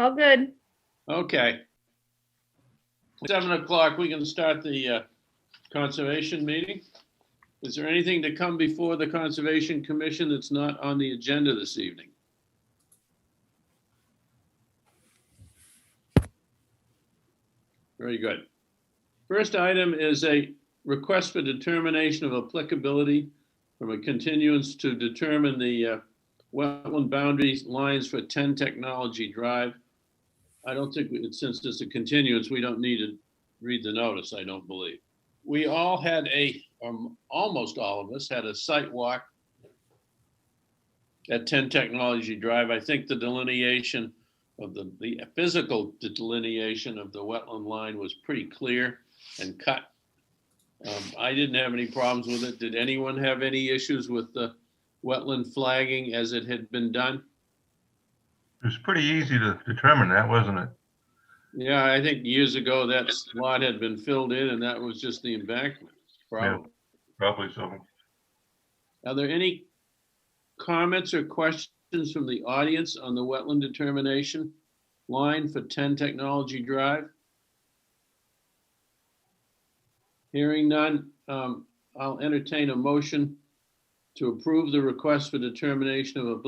All good. Okay. 7 o'clock, we can start the conservation meeting. Is there anything to come before the Conservation Commission that's not on the agenda this evening? Very good. First item is a request for determination of applicability from a continuance to determine the wetland boundary lines for 10 Technology Drive. I don't think, since it's a continuance, we don't need to read the notice, I don't believe. We all had almost all of us had a site walk at 10 Technology Drive. I think the delineation of the physical delineation of the wetland line was pretty clear and cut. I didn't have any problems with it. Did anyone have any issues with the wetland flagging as it had been done? It was pretty easy to determine that, wasn't it? Yeah, I think years ago that lot had been filled in and that was just the embankment. Probably. Yeah, probably so. Are there any comments or questions from the audience on the wetland determination line for 10 Technology Drive? Hearing none, I'll entertain a motion to approve the request for determination of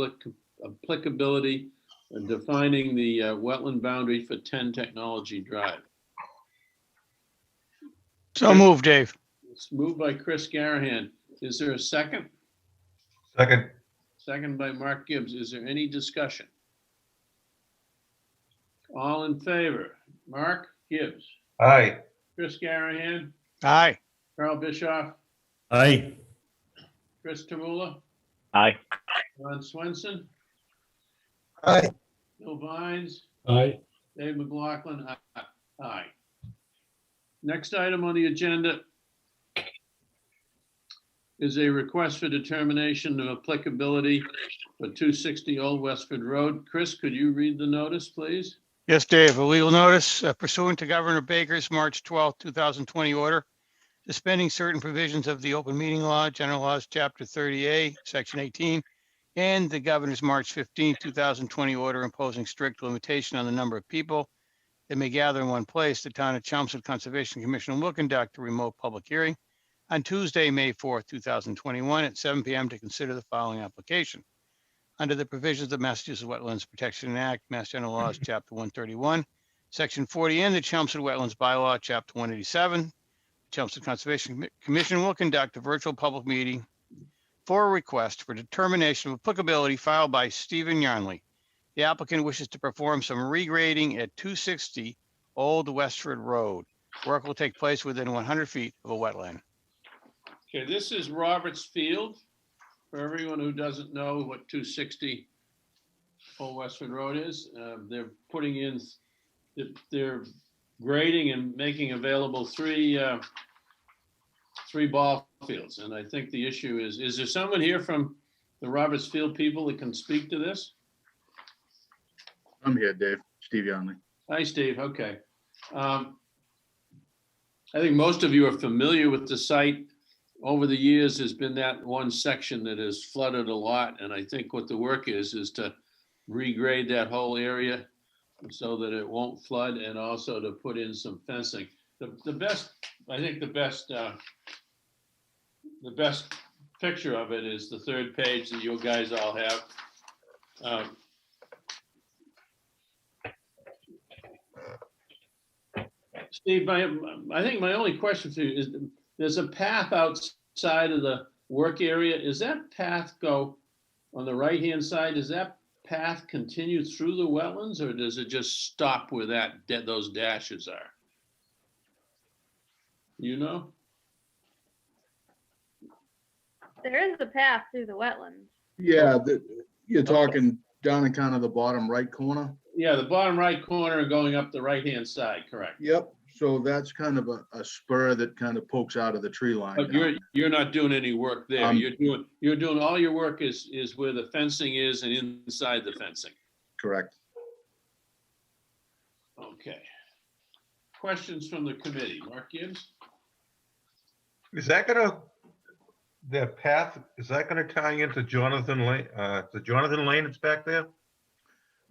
applicability and defining the wetland boundary for 10 Technology Drive. So moved, Dave. It's moved by Chris Garahan. Is there a second? Second. Second by Mark Gibbs. Is there any discussion? All in favor? Mark Gibbs. Aye. Chris Garahan. Aye. Carl Bischoff. Aye. Chris Tamula. Aye. Ron Swenson. Aye. Bill Vines. Aye. Dave McLaughlin. Aye. Next item on the agenda is a request for determination of applicability for 260 Old Westford Road. Chris, could you read the notice, please? Yes, Dave. A legal notice pursuant to Governor Baker's March 12, 2020 order, suspending certain provisions of the Open Meeting Law, General Laws, Chapter 30A, Section 18, and the Governor's March 15, 2020 order imposing strict limitation on the number of people that may gather in one place. The Town of Chelmsford Conservation Commission will conduct a remote public hearing on Tuesday, May 4th, 2021 at 7 p.m. to consider the following application. Under the provisions of the Massachusetts Wetlands Protection Act, Mass General Laws, Chapter 131, Section 40, and the Chelmsford Wetlands Bylaw, Chapter 187, the Chelmsford Conservation Commission will conduct a virtual public meeting for a request for determination of applicability filed by Stephen Yarnley. The applicant wishes to perform some regrading at 260 Old Westford Road. Work will take place within 100 feet of a wetland. Okay, this is Roberts Field. For everyone who doesn't know what 260 Old Westford Road is, they're putting in, they're grading and making available three ball fields. And I think the issue is there someone here from the Roberts Field people that can speak to this? I'm here, Dave. Steve Youngley. Hi, Steve. Okay. I think most of you are familiar with the site. Over the years, there's been that one section that has flooded a lot. And I think what the work is to regrade that whole area so that it won't flood and also to put in some fencing. The best picture of it is the third page that you guys all have. Steve, I think my only question for you is, there's a path outside of the work area. Is that path go on the right-hand side? Does that path continue through the wetlands or does it just stop where those dashes are? You know? There is a path through the wetlands. Yeah, you're talking down in kind of the bottom right corner? Yeah, the bottom right corner going up the right-hand side, correct? Yep. So that's kind of a spur that kind of pokes out of the tree line. But you're not doing any work there. You're doing all your work is where the fencing is and inside the fencing. Correct. Okay. Questions from the committee? Mark Gibbs? Is that gonna, the path, is that gonna tie into Jonathan Lane, the Jonathan Lane that's back there?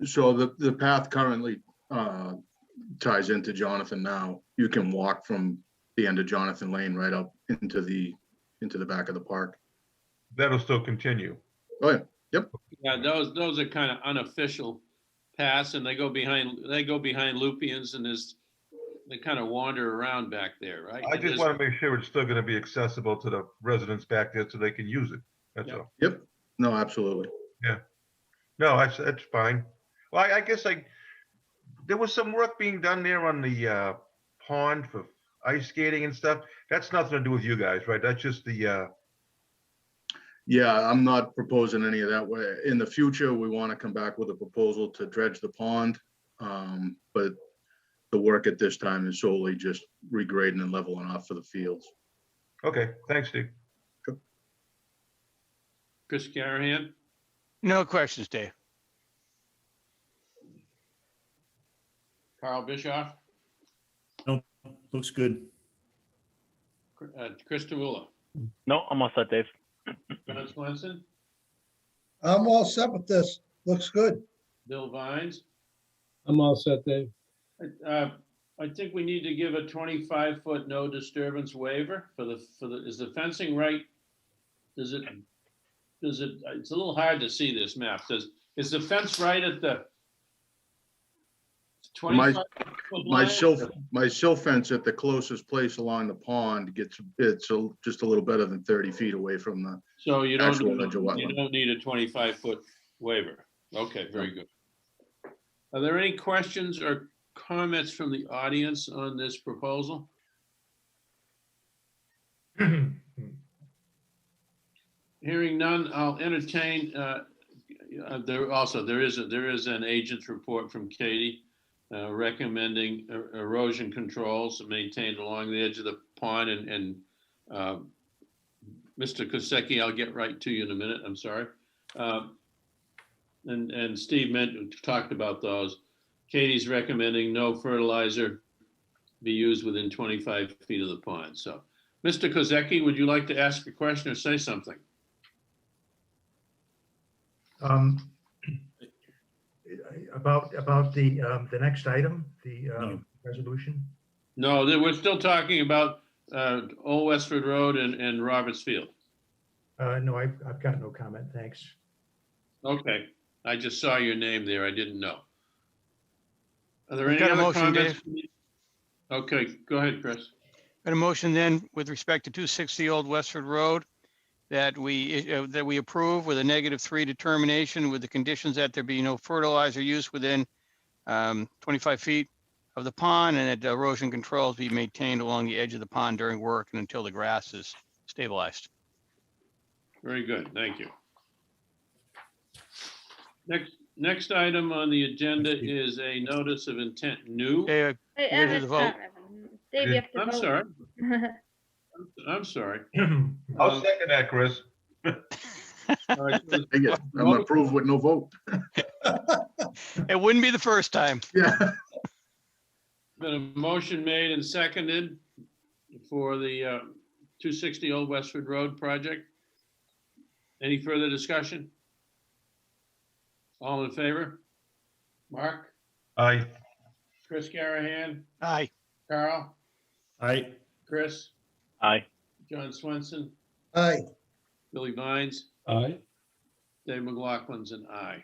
So the path currently ties into Jonathan now. You can walk from the end of Jonathan Lane right up into the back of the park. That'll still continue. Oh, yeah. Yep. Yeah, those are kind of unofficial paths, and they go behind Lupien's, and they kind of wander around back there, right? I just want to make sure it's still going to be accessible to the residents back there so they can use it. That's Yeah. all. Yep. No, absolutely. No, that's fine. Well, I guess there was some work being done there on the pond for ice skating and stuff. That's nothing to do with you guys, right? That's just the, Yeah, I'm not proposing any of that way. In the future, we want to come back with a proposal to dredge the pond. But the work at this time is solely just regrading and leveling off for the fields. okay, thanks, Steve. Chris Carahan, No questions, Dave. Carl Bischoff, Looks good. Krista Wooler, No, I'm all set, Dave. John Swenson, I'm all set with this. Looks good. Bill Vines. I'm all set, Dave. I think we need to give a 25-foot no disturbance waiver for the, is the fencing right? Is it, it's a little hard to see this map. Is the fence right at the 25-foot line? My sill fence at the closest place along the pond it's just a little better than 30 feet away from the So you don't, actual edge of wetland. you don't need a 25-foot waiver. Okay, very good. Are there any questions or comments from the audience on this proposal? Hearing none, I'll entertain, there is an agent's report from Katie recommending erosion controls maintained along the edge of the pond, and Mr. Kosecki, I'll get right to you in a minute, I'm sorry. And Steve talked about those. Katie's recommending no fertilizer be used within 25 feet of the pond. So, Mr. Kosecki, would you like to ask a question or say something? About the next item, the No. resolution? No, we're still talking about Old Westford Road and Roberts Field. No, I've got no comment, thanks. Okay, I just saw your name there. I didn't know. Are there We've any got a other motion, comments? Okay, go ahead, Chris. Got a motion then with respect to 260 Old Westford Road that we approve with a -3 determination with the conditions that there be no fertilizer use within 25 feet of the pond, and that erosion controls be maintained along the edge of the pond during work and until the grass is stabilized. Very good, thank you. Next item on the agenda is a notice of intent new. Okay, Hey, You gotta do Evan, the vote. Dave, you have to I'm vote. sorry, I'm sorry. I'll second that, Chris. All right, so Dang it, I'm approved with no vote. it wouldn't be the first time. Yeah. been a motion made and seconded for the 260 Old Westford Road project. Any further discussion? All in favor? Mark, Aye. Chris Carahan, Aye. Carl, Aye. Chris, Aye. John Swenson, Aye. Billy Vines, Aye. Dave McLaughlin's an aye.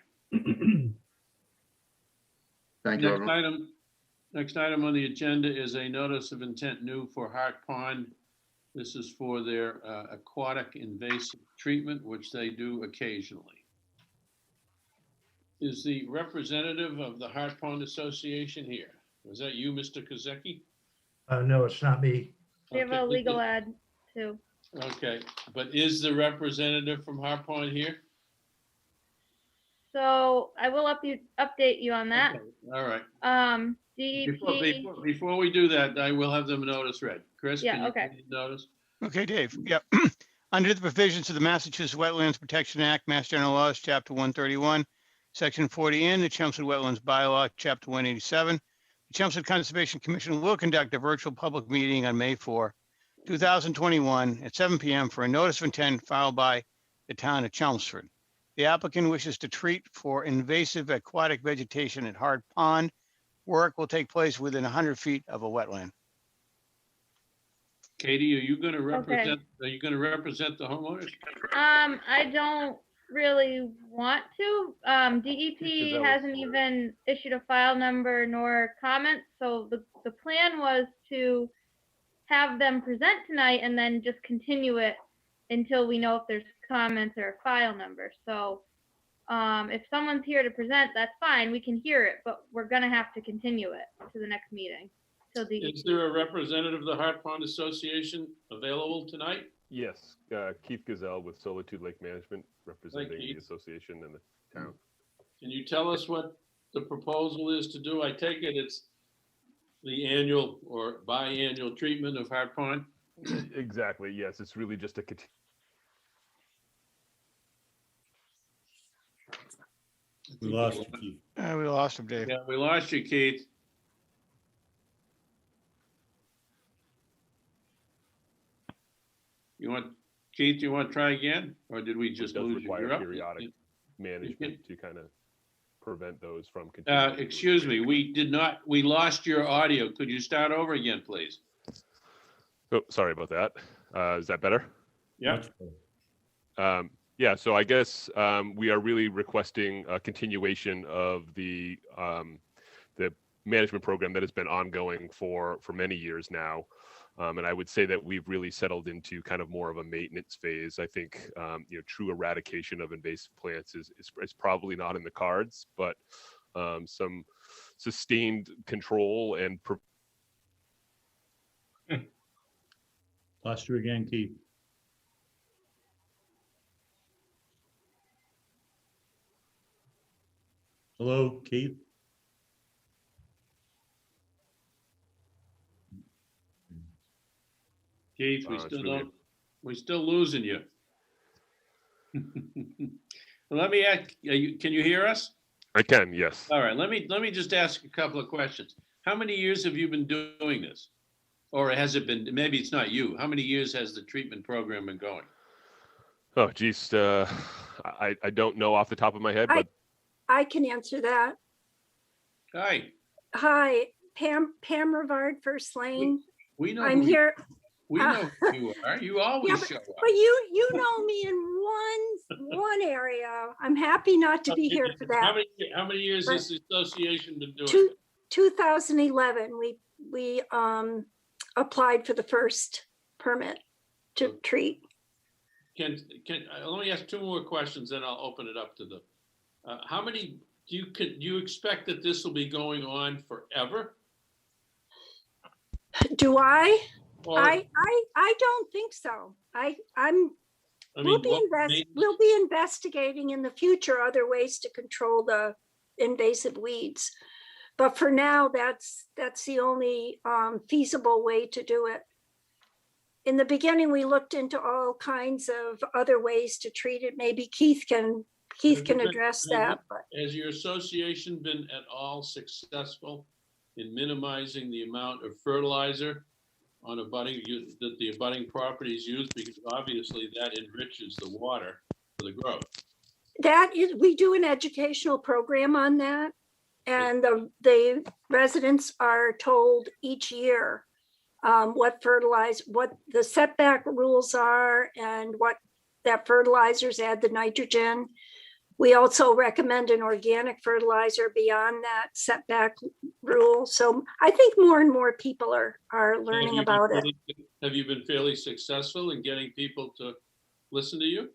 Thank you, everyone. Next item on the agenda is a notice of intent new for Hart Pond. This is for their aquatic invasive treatment, which they do occasionally. Is the representative of the Hart Pond Association here? Was that you, Mr. Kosecki? No, it's not me. We have a Okay. legal ad too. Okay, but is the representative from Hart Pond here? So I will update you on that. Okay, all right. DEP, Before we do that, I will have them notice read. Chris, Yeah, can you okay. please notice? Okay, Dave. Yep. Under the provisions of the Massachusetts Wetlands Protection Act, Mass General Laws, Chapter 131, Section 40, and the Chelmsford Wetlands Bylaw, Chapter 187, the Chelmsford Conservation Commission will conduct a virtual public meeting on May 4, 2021 at 7 p.m. for a notice of intent filed by the town of Chelmsford. The applicant wishes to treat for invasive aquatic vegetation at Hart Pond. Work will take place within 100 feet of a wetland. Katie, are you gonna represent, are you gonna represent the homeowners? I don't really want to. DEP hasn't even issued a file number nor comments, so the plan was to have them present tonight and then just continue it until we know if there's comments or a file number. So if someone's here to present, that's fine, we can hear it, but we're gonna have to continue it to the next meeting. So Is there a representative of the Hart Pond Association available tonight? Yes, Keith Gazelle with Solitude Lake Management, representing the Keith. association and the town. Can you tell us what the proposal is to do? I take it it's the annual or biannual treatment of Hart Pond? Exactly, yes, it's really just a We lost you, Keith. We lost him, Dave. Yeah, we lost you, Keith. Keith, you want to try again? Or did we just does lose you? require You're up. periodic management to kind of prevent those from continuing. Excuse me, we lost your audio. Could you start over again, please? Oh, sorry about that. Is that better? Yeah. Much better. Yeah, so I guess we are really requesting a continuation of the management program that has been ongoing for many years now. And I would say that we've really settled into kind of more of a maintenance phase. I think true eradication of invasive plants is probably not in the cards, but some sustained control and Lost you again, Keith. Hello, Keith? Keith, we're still losing you. Let me ask, can you hear us? I can, yes. All right, let me just ask a couple of questions. How many years have you been doing this? Or has it been, maybe it's not you. How many years has the treatment program been going? Oh, geez, I don't know off the top of my head, but I can answer that. Hi. Hi, Pam Rivard, First Lane. We know I'm here. We know who you are. You always show up. But you know me in one area. I'm happy not to be here for that. How many years has the association been doing it? 2011, we applied for the first permit to treat. Let me ask two more questions, then I'll open it up to the. How many do you expect that this will be going on forever? Do I? Or, I don't think so. We'll be investigating in the future other ways to control the invasive weeds. But for now, that's the only feasible way to do it. In the beginning, we looked into all kinds of other ways to treat it. Maybe Keith can address that. But has your association been at all successful in minimizing the amount of fertilizer on that the abutting properties use? Because obviously that enriches the water for the growth. We do an educational program on that. And the residents are told each year what the setback rules are and what that fertilizers add the nitrogen. We also recommend an organic fertilizer beyond that setback rule. So I think more and more people are learning about it. Have you been fairly successful in getting people to listen to you?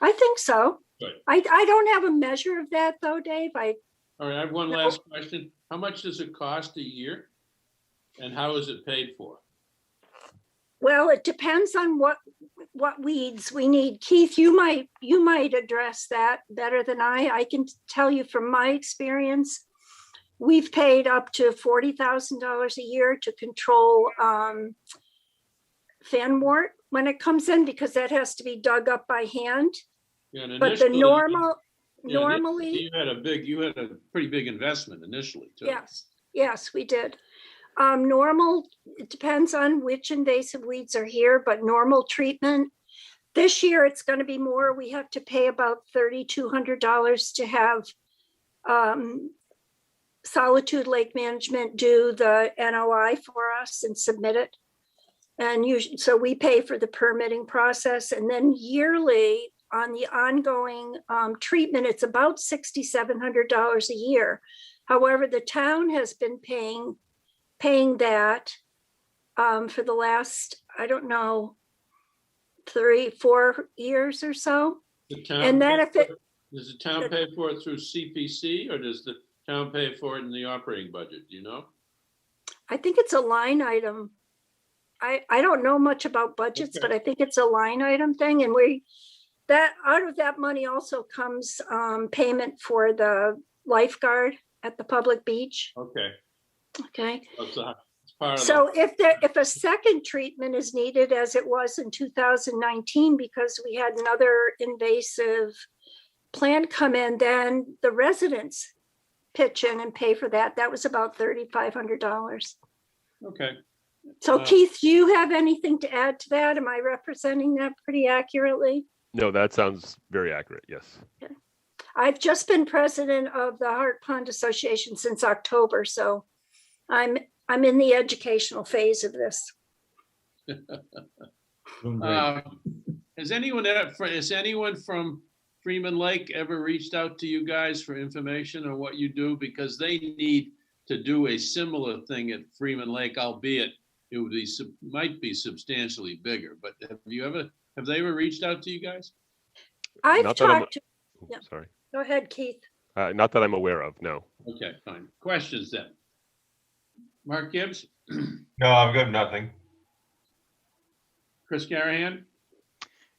I think so. Good. I don't have a measure of that though, Dave. All right, I have one last question. How much does it cost a year? And how is it paid for? Well, it depends on what weeds we need. Keith, you might address that better than I. I can tell you from my experience, we've paid up to $40,000 a year to control fanwort when it comes in, because that has to be dug up by hand. Yeah, but the normally you had a pretty big investment initially too. Yes, we did. Normal, it depends on which invasive weeds are here, but normal treatment, This year, it's going to be more. We have to pay about $3,200 to have Solitude Lake Management do the NOI for us and submit it. And so we pay for the permitting process, and then yearly on the ongoing treatment, it's about $6,700 a year. However, the town has been paying that for the last, I don't know, 3-4 years or so. And then if it, does the town pay for it through CPC, or does the town pay for it in the operating budget? Do you know? I think it's a line item. I don't know much about budgets, but I think it's a line item thing. And that out of that money also comes payment for the lifeguard at the public beach. Okay. Okay. It's part of So if a second treatment is needed, as it was in 2019, because we had another invasive plant come in, then the residents pitch in and pay for that. That was about $3,500. Okay. So Keith, do you have anything to add to that? Am I representing that pretty accurately? No, that sounds very accurate. Yes. Okay. I've just been president of the Hart Pond Association since October, so I'm in the educational phase of this. Has anyone from Freeman Lake ever reached out to you guys for information on what you do? Because they need to do a similar thing at Freeman Lake, albeit it would be might be substantially bigger. But have they ever reached out to you guys? I've talked to. Yeah. Sorry. Go ahead, Keith. Not that I'm aware of. No. Okay, fine. Questions then. Mark Gibbs? No, I've got nothing. Chris Garahan?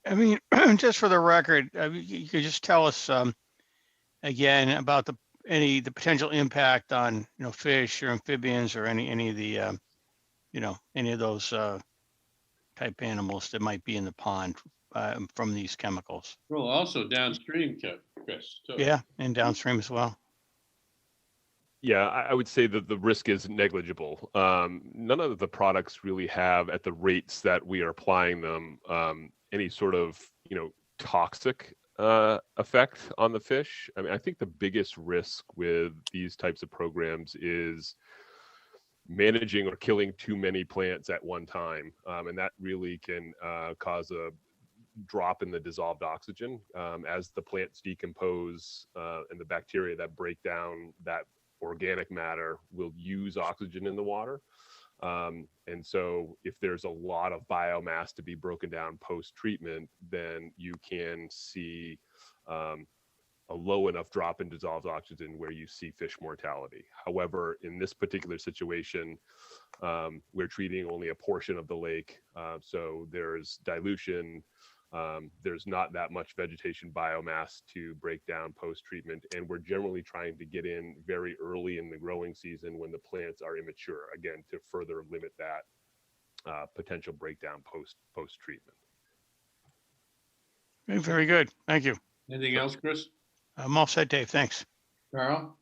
I mean, just for the record, you could just tell us again about the potential impact on, fish or amphibians or any of the, any of those type animals that might be in the pond from these chemicals. Well, also downstream, Chris. Too. Yeah, and downstream as well. Yeah, I would say that the risk is negligible. None of the products really have, at the rates that we are applying them, any sort of, toxic effect on the fish. I mean, I think the biggest risk with these types of programs is managing or killing too many plants at one time. And that really can cause a drop in the dissolved oxygen as the plants decompose and the bacteria that break down that organic matter will use oxygen in the water. And so if there's a lot of biomass to be broken down post-treatment, then you can see a low enough drop in dissolved oxygen where you see fish mortality. However, in this particular situation, we're treating only a portion of the lake. So there's dilution. There's not that much vegetation biomass to break down post-treatment, and we're generally trying to get in very early in the growing season when the plants are immature, again, to further limit that potential breakdown post-treatment. Very good. Thank you. Anything else, Chris? I'm all set, Dave. Thanks. Carl?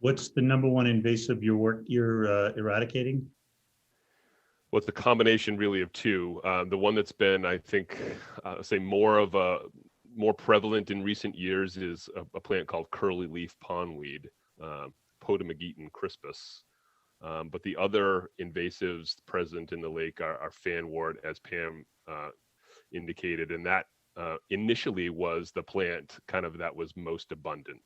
What's the number one invasive you're eradicating? Well, it's a combination really of two. The one that's been, I think, say more prevalent in recent years is a plant called curly leaf pondweed, Potamogeton crispus. But the other invasives present in the lake are fanwort, as Pam indicated, and that initially was the plant kind of that was most abundant.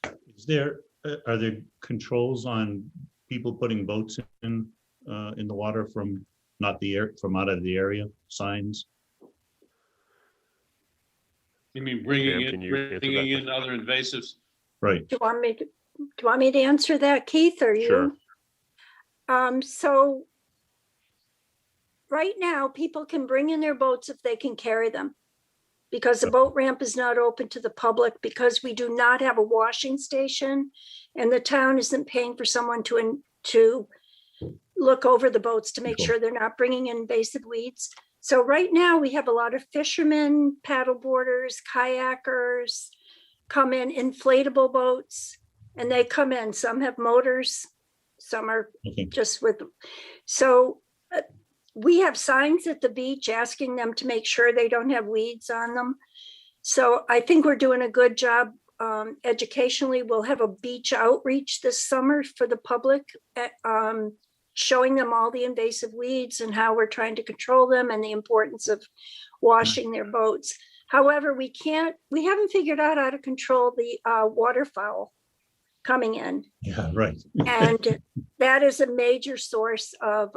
Are there controls on people putting boats in the water from from out of the area, signs? You mean bringing in other invasives? Right. Do you want me to answer that, Keith, or you? Sure. So right now, people can bring in their boats if they can carry them, because the boat ramp is not open to the public, because we do not have a washing station, and the town isn't paying for someone to look over the boats to make sure they're not bringing in invasive weeds. So right now we have a lot of fishermen, paddle boarders, kayakers come in, inflatable boats, and they come in. Some have motors, some are just with. So we have signs at the beach asking them to make sure they don't have weeds on them. So I think we're doing a good job educationally. We'll have a beach outreach this summer for the public, showing them all the invasive weeds and how we're trying to control them and the importance of washing their boats. However, we haven't figured out how to control the waterfowl coming in. Yeah, right. And that is a major source of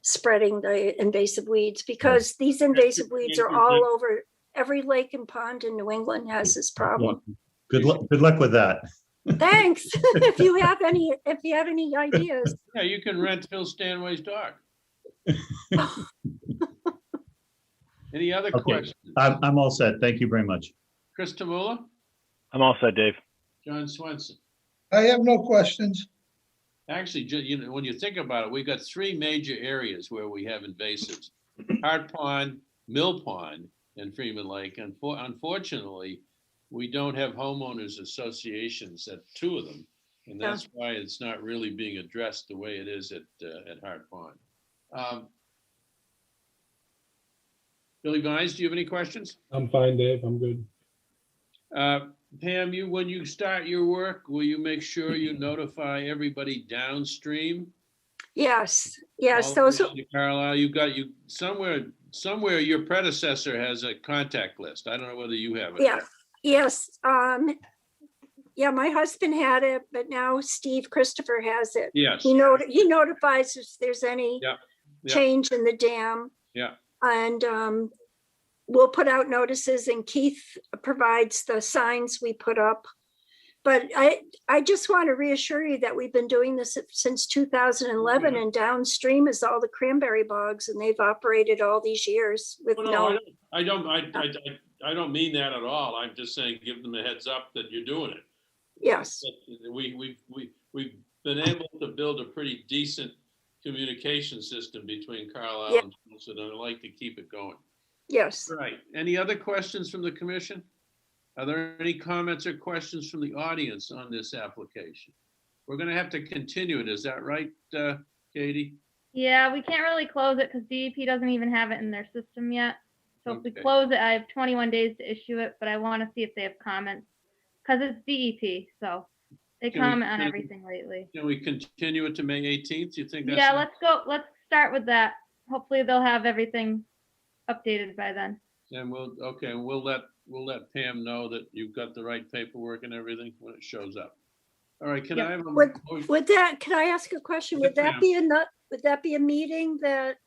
spreading the invasive weeds, because these invasive weeds are all over. Every lake and pond in New England has this problem. Good luck with that. Thanks. If you have any ideas. Yeah, you can rent Phil Stanway's dog. Any other Okay. questions? I'm all set. Thank you very much. Chris Tamula, I'm all set, Dave. John Swenson. I have no questions. Actually, when you think about it, we've got three major areas where we have invasives: Hart Pond, Mill Pond, and Freeman Lake. And unfortunately, we don't have homeowners associations at two of them, and that's why it's not really being addressed the way it is at Hart Pond. Billy Vines, do you have any questions? I'm fine, Dave. I'm good. Pam, when you start your work, will you make sure you notify everybody downstream? Yes. Those. Carlisle, somewhere your predecessor has a contact list. I don't know whether you have it. Yeah. Yes. Yeah, my husband had it, but now Steve Christopher has it. Yes. He notifies if there's any change in the dam. Yeah. And we'll put out notices, and Keith provides the signs we put up. But I just want to reassure you that we've been doing this since 2011, and downstream is all the cranberry bogs, and they've operated all these years with I don't mean that at all. I'm just saying, give them a heads up that you're doing it. Yes. We've been able to build a pretty decent communication system between Carlisle and Chelmsford, and I'd like to keep it going. Yes. Right. Any other questions from the commission? Are there any comments or questions from the audience on this application? We're going to have to continue it. Is that right, Katie? Yeah, we can't really close it because DEP doesn't even have it in their system yet. So if we close it, I have 21 days to issue it, but I want to see if they have comments because it's DEP. So they comment on everything lately. Can we continue it to May 18th? You think that's? Yeah, let's go. Let's start with that. Hopefully they'll have everything updated by then. And we'll let Pam know that you've got the right paperwork and everything when it shows up. All right, can I have a with that, can I ask a question? Would that be a meeting that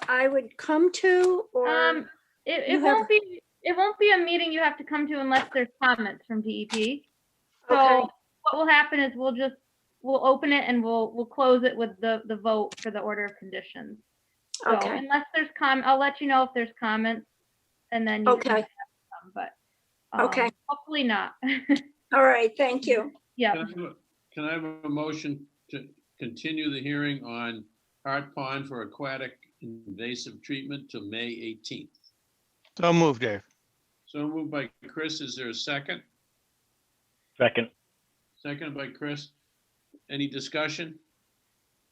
I would come to, or it won't be a meeting you have to come to unless there's comments from DEP. So what will happen is we'll open it and we'll close it with the vote for the order of conditions. So unless there's I'll let you know if there's comments, and then you can have some, but hopefully not. All right, thank you. Yeah. Can I have a motion to continue the hearing on Hart Pond for aquatic invasive treatment to May 18th? So moved, Dave. So moved by Chris. Is there a second? Second. Second by Chris. Any discussion?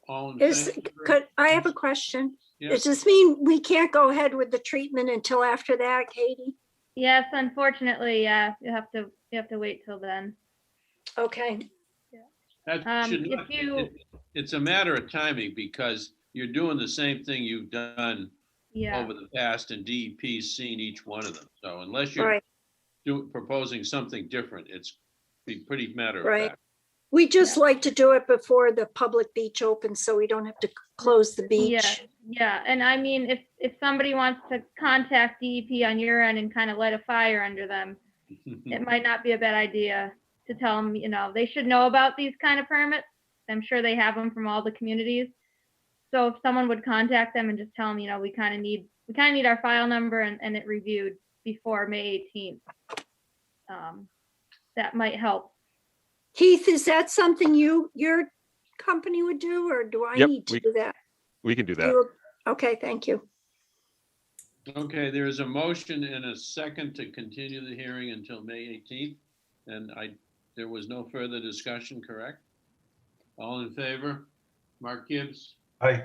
All in favor? I have a question. Yes. Does this mean we can't go ahead with the treatment until after that, Katie? Yes, unfortunately, yeah. You have to wait till then. Okay. That should not, it's a matter of timing because you're doing the same thing you've done over the past, and DEP's seen each one of them. So unless you're proposing something different, it's be pretty matter of fact. We just like to do it before the public beach opens, so we don't have to close the beach. Yeah. And I mean, if somebody wants to contact DEP on your end and kind of light a fire under them, it might not be a bad idea to tell them, they should know about these kind of permits. I'm sure they have them from all the communities. So if someone would contact them and just tell them, we kind of need our file number and it reviewed before May 18th. That might help. Keith, is that something your company would do, or do I need to do that? We can do that. Okay, thank you. Okay, there is a motion and a second to continue the hearing until May 18th. And there was no further discussion, correct? All in favor? Mark Gibbs? Aye.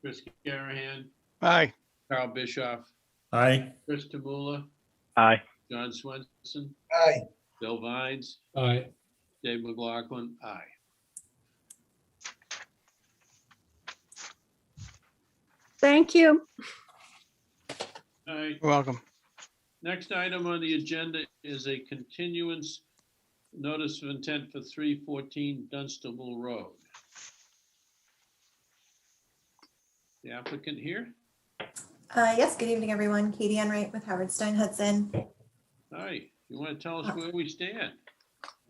Chris Garahan, Aye. Carl Bischoff, Aye. Chris Tamula, Aye. John Swenson, Aye. Bill Vines, Aye. Dave McLaughlin, aye. Thank you. All right, You're welcome. next item on the agenda is a continuance notice of intent for 314 Dunstable Road. The applicant here? Yes, good evening, everyone. Katie Enright with Howard Stein Hudson. Hi, you want to tell us where we stand?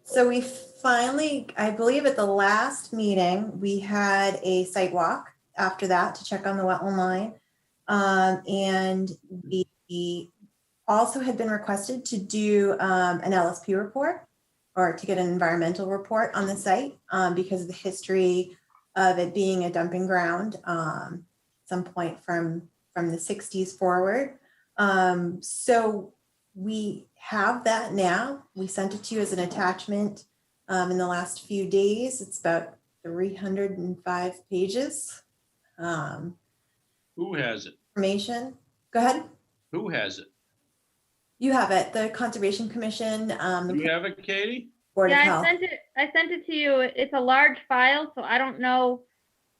So we finally, I believe at the last meeting, we had a site walk after that to check on the wetland line. And we also had been requested to do an LSP report or to get an environmental report on the site because of the history of it being a dumping ground some point from the 60s forward. So we have that now. We sent it to you as an attachment in the last few days. It's about 305 pages. Who has it? Information. Go ahead. Who has it? You have it. The Conservation Commission. The You have it, Katie? Board of Yeah, Health. I sent it to you. It's a large file, so I don't know.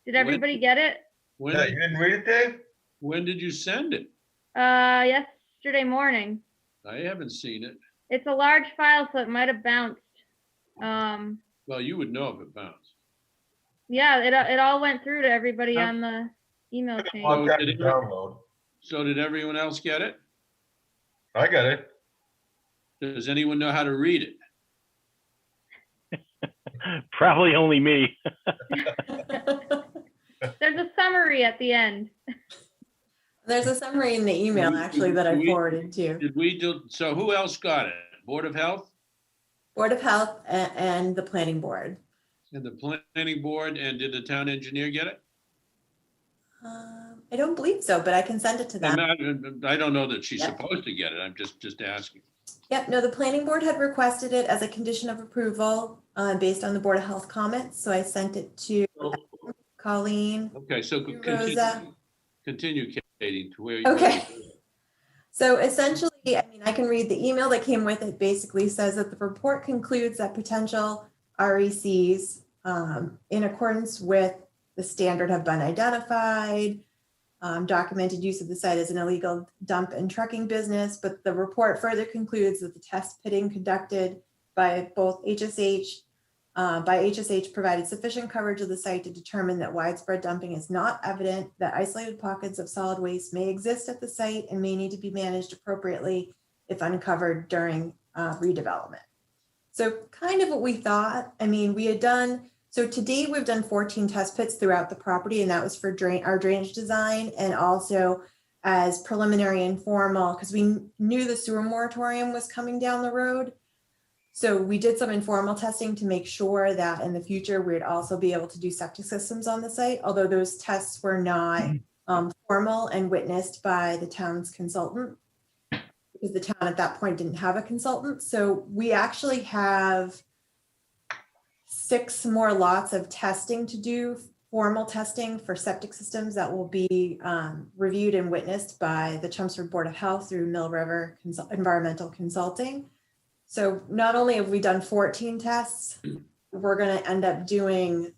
Did everybody get it? When, Yeah, you didn't read it, Dave? when did you send it? Yesterday morning. I haven't seen it. It's a large file, so it might have bounced. Well, you would know if it bounced. Yeah, it all went through to everybody on the email chain. Long time to did it- download. So did everyone else get it? I got it. Does anyone know how to read it? Probably only me. There's a summary at the end. There's a summary in the email actually that I forwarded to Did we do, so who else got it? Board of Health Board of Health and the Planning Board. and the Planning Board, and did the town engineer get it? I don't believe so, but I can send it to them. I don't know that she's Yep. supposed to get it. I'm just asking. Yep, no, the Planning Board had requested it as a condition of approval based on the Board of Health comments. So I sent it to Colleen. Okay, so Rosa. continue, Katie, to where you. Okay. So essentially, I mean, I can read the email that came with it. Basically says that the report concludes that potential RECs in accordance with the standard have been identified, documented use of the site as an illegal dump and trucking business, but the report further concludes that the test pitting conducted by both HSH provided sufficient coverage of the site to determine that widespread dumping is not evident, that isolated pockets of solid waste may exist at the site and may need to be managed appropriately if uncovered during redevelopment. So kind of what we thought. I mean, we had done, so to date, we've done 14 test pits throughout the property, and that was for our drainage design and also as preliminary informal, because we knew the sewer moratorium was coming down the road. So we did some informal testing to make sure that in the future, we'd also be able to do septic systems on the site, although those tests were not formal and witnessed by the town's consultant, because the town at that point didn't have a consultant. So we actually have 6 more lots of testing to do, formal testing for septic systems that will be reviewed and witnessed by the Chelmsford Board of Health through Mill River Environmental Consulting. So not only have we done 14 tests, we're going to end up doing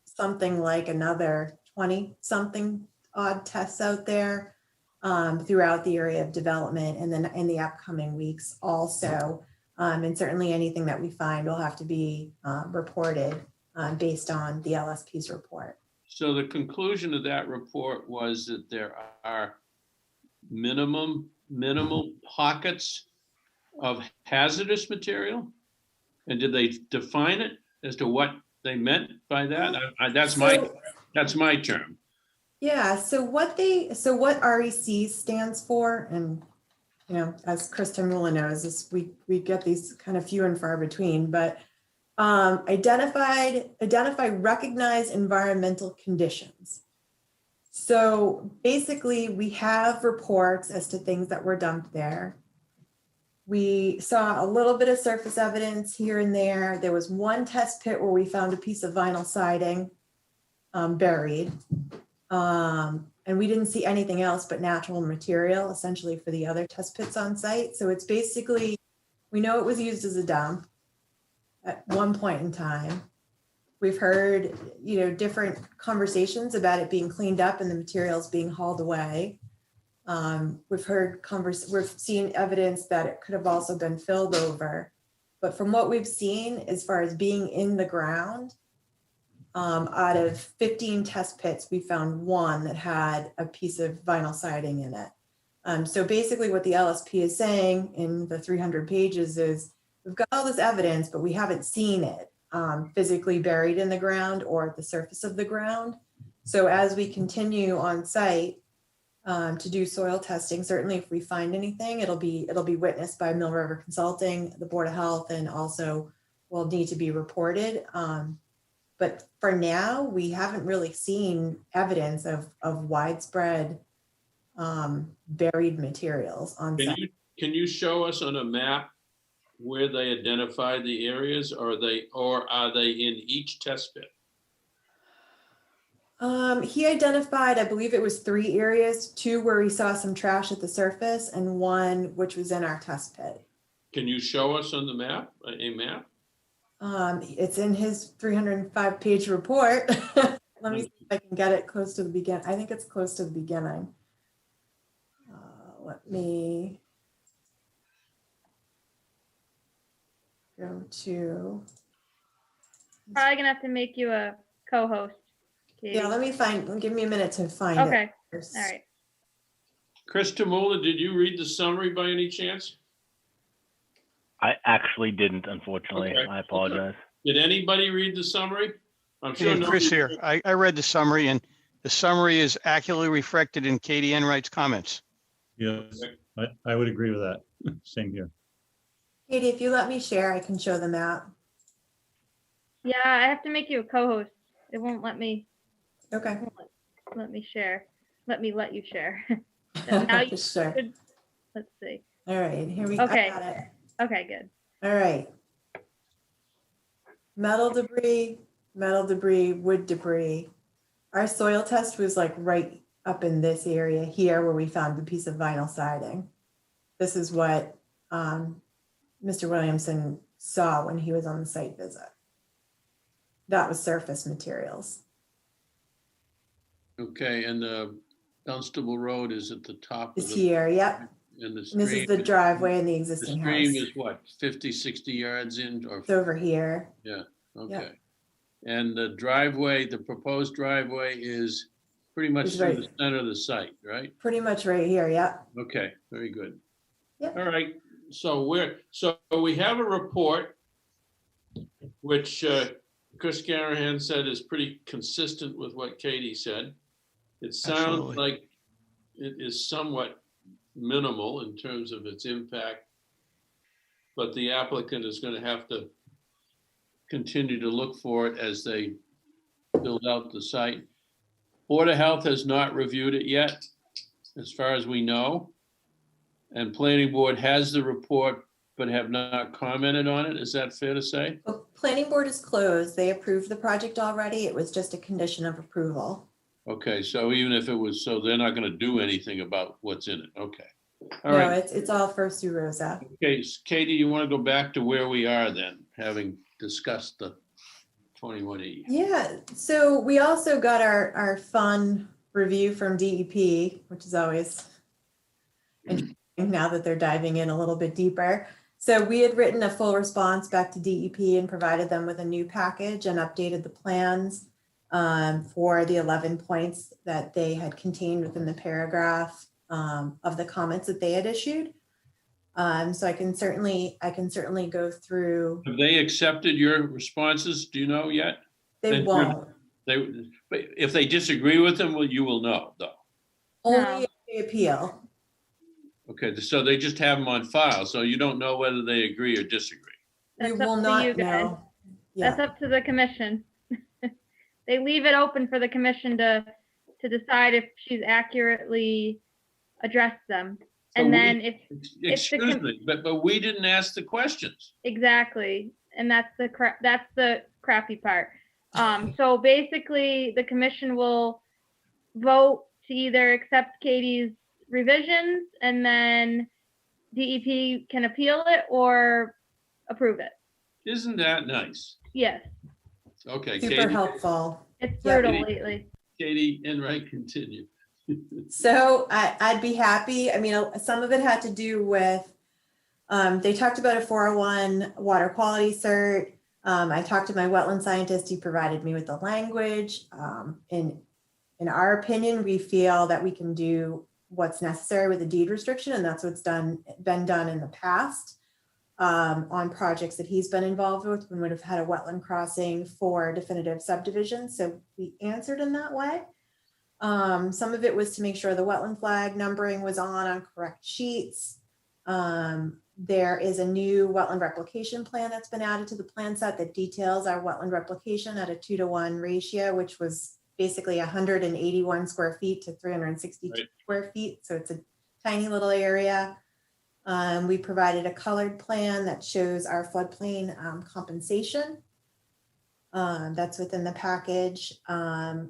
something like another 20 something odd tests out there throughout the area of development, and then in the upcoming weeks also. And certainly anything that we find will have to be reported based on the LSP's report. So the conclusion of that report was that there are minimal pockets of hazardous material? And did they define it as to what they meant by that? That's my term. Yeah, so what REC stands for, and you know, as Chris Tamula knows, is we get these kind of few and far between, but identify recognized environmental conditions. So basically we have reports as to things that were dumped there. We saw a little bit of surface evidence here and there. There was one test pit where we found a piece of vinyl siding buried. And we didn't see anything else but natural material essentially for the other test pits on site. So it's basically, we know it was used as a dump at one point in time. We've heard, different conversations about it being cleaned up and the materials being hauled away. We've seen evidence that it could have also been filled over. But from what we've seen, as far as being in the ground, out of 15 test pits, we found one that had a piece of vinyl siding in it. So basically what the LSP is saying in the 300 pages is, we've got all this evidence, but we haven't seen it physically buried in the ground or at the surface of the ground. So as we continue on site to do soil testing, certainly if we find anything, it'll be witnessed by Mill River Consulting, the Board of Health, and also will need to be reported. But for now, we haven't really seen evidence of widespread buried materials on site. Can you show us on a map where they identified the areas, or are they in each test pit? He identified, I believe it was 3 areas, 2 where we saw some trash at the surface and 1 which was in our test pit. Can you show us on the map, a map? It's in his 305-page report. Let me see if I can get it close to the beginning. I think it's close to the beginning. Let me go to. Probably gonna have to make you a co-host, Katie. Yeah, give me a minute to find Okay. it. First. All right. Chris Tamula, did you read the summary by any chance? I actually didn't, unfortunately. Okay. I apologize. Did anybody read the summry? I'm sure. Yeah, Chris here. I read the summary, and the summary is accurately reflected in Katie Enright's comments. Yes, I would agree with that. Same here. Katie, if you let me share, I can show the map. Yeah, I have to make you a co-host. It won't let me. Okay. It won't let me share. Let you share. Now you Sure. should. Let's see. All right, here we go. Okay. I got it. Okay, good. All right. Metal debris, wood debris. Our soil test was like right up in this area here where we found the piece of vinyl siding. This is what Mr. Williamson saw when he was on the site visit. That was surface materials. Okay, and the Dunstable Road is at the top. It's here, yep. And And this is the driveway in the existing The stream house. is what, 50, 60 yards in, or? It's over here. Yeah, okay. Yep. And the driveway, the proposed driveway is pretty much It's through right. the center of the site, right? Pretty much right here, yep. Okay, very good. Yep. All right, so we have a report which Chris Garahan said is pretty consistent with what Katie said. It sounds Absolutely. like it is somewhat minimal in terms of its impact, but the applicant is going to have to continue to look for it as they build out the site. Board of Health has not reviewed it yet, as far as we know. And Planning Board has the report, but have not commented on it. Is that fair to say? Well, Planning Board is closed. They approved the project already. It was just a condition of approval. Okay, so even if it was, so they're not going to do anything about what's in it. Okay. All No, right. it's all first through Rosa. Okay, Katie, you want to go back to where we are then, having discussed the 21E? Yeah, so we also got our fun review from DEP, which is always interesting now that they're diving in a little bit deeper. So we had written a full response back to DEP and provided them with a new package and updated the plans for the 11 points that they had contained within the paragraph of the comments that they had issued. So I can certainly go through. Have they accepted your responses? Do you know yet? They won't. But if they disagree with them, well, you will know though. Only if they appeal. Okay, so they just have them on file, so you don't know whether they agree or disagree. We That's will up to not you guys. know. Yeah. That's up to the commission. They leave it open for the commission to decide if she's accurately addressed them. And then if the Excuse me, but we didn't ask the questions. exactly, and that's the crappy part. So basically, the commission will vote to either accept Katie's revisions and then DEP can appeal it or approve it. Isn't that nice? Yes, Okay, Super Katie, helpful. it's Yep. brutal lately. Katie Enright, continue. So I'd be happy. I mean, some of it had to do with, they talked about a 401 water quality cert. I talked to my wetland scientist. He provided me with the language. In our opinion, we feel that we can do what's necessary with the deed restriction, and that's what's been done in the past on projects that he's been involved with. We would have had a wetland crossing for definitive subdivision. So we answered in that way. Some of it was to make sure the wetland flag numbering was on correct sheets. There is a new wetland replication plan that's been added to the plan set that details our wetland replication at a 2-to-1 ratio, which was basically 181 square feet to 362 square feet. So it's a tiny little area. We provided a colored plan that shows our floodplain compensation. That's within the package.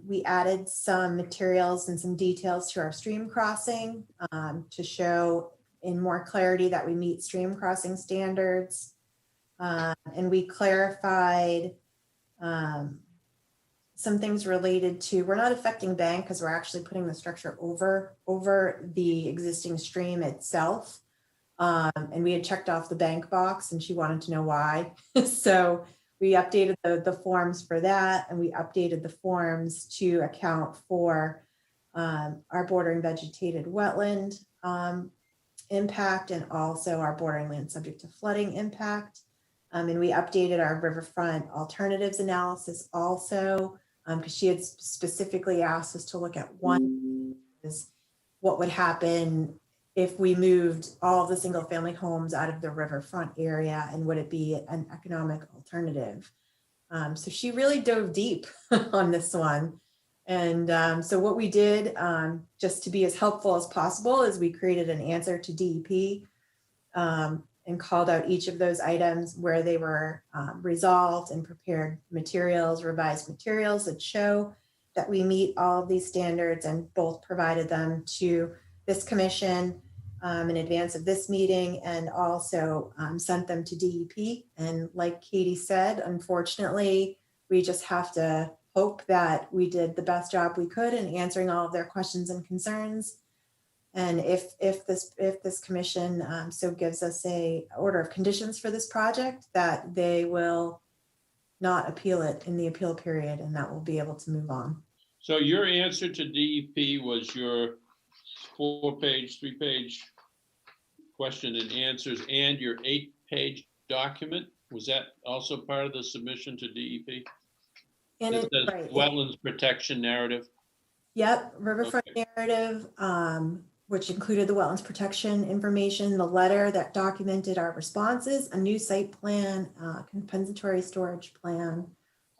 We added some materials and some details to our stream crossing to show in more clarity that we meet stream crossing standards. And we clarified some things related to, we're not affecting bank because we're actually putting the structure over the existing stream itself. And we had checked off the bank box and she wanted to know why. So we updated the forms for that, and we updated the forms to account for our bordering vegetated wetland impact and also our bordering land subject to flooding impact. And we updated our riverfront alternatives analysis also, because she had specifically asked us to look at one, is what would happen if we moved all of the single family homes out of the riverfront area, and would it be an economic alternative? So she really dove deep on this one. And so what we did, just to be as helpful as possible, is we created an answer to DEP and called out each of those items where they were resolved, and prepared materials, revised materials that show that we meet all of these standards, and both provided them to this commission in advance of this meeting, and also sent them to DEP. And like Katie said, unfortunately, we just have to hope that we did the best job we could in answering all of their questions and concerns. And if this commission so gives us a order of conditions for this project, that they will not appeal it in the appeal period, and that we'll be able to move on. So your answer to DEP was your 4-page, 3-page question and answers, and your 8-page document? Was that also part of the submission to DEP? And it says right. Wetlands protection narrative. Yep, riverfront narrative, which included the wetlands protection information, the letter that documented our responses, a new site plan, compensatory storage plan,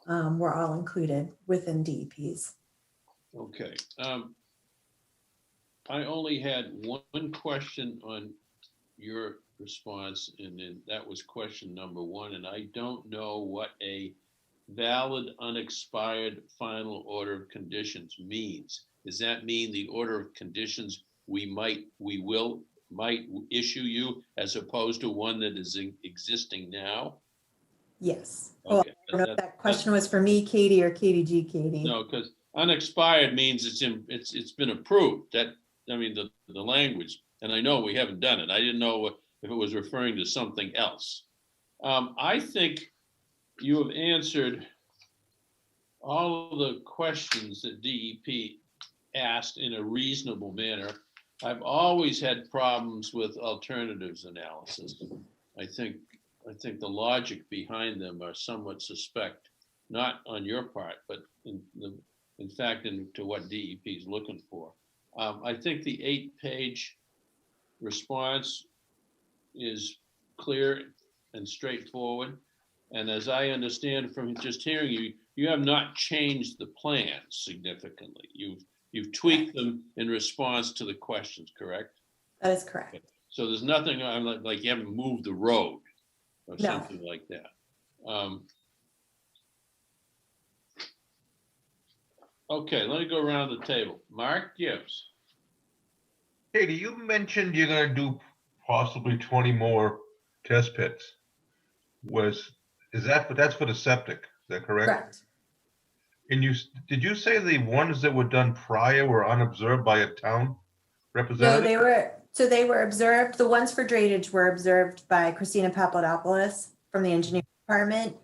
were all included within DEP's. Okay. I only had one question on your response, and then that was question number 1. And I don't know what a valid unexpired final order of conditions means. Does that mean the order of conditions we might issue you, as opposed to one that is existing now? Yes. Okay. Well, I don't know if that question was for me, Katie, or Katie G. Katie. No, because unexpired means it's been approved. That, I mean, the language, and I know we haven't done it. I didn't know if it was referring to something else. I think you have answered all of the questions that DEP asked in a reasonable manner. I've always had problems with alternatives analysis. I think the logic behind them are somewhat suspect, not on your part, but in fact into what DEP is looking for. I think the 8-page response is clear and straightforward. And as I understand from just hearing you, you have not changed the plans significantly. You've tweaked them in response to the questions, correct? That is correct. Okay. So there's nothing like you haven't moved the road or something like that. Okay, let me go around the table. Mark Gibbs. Katie, you mentioned you're gonna do possibly 20 more test pits. That's for the septic, is that correct? Correct. And did you say the ones that were done prior were unobserved by a town No, representative? they were observed. The ones for drainage were observed by Christina Papadopoulos from the engineering department,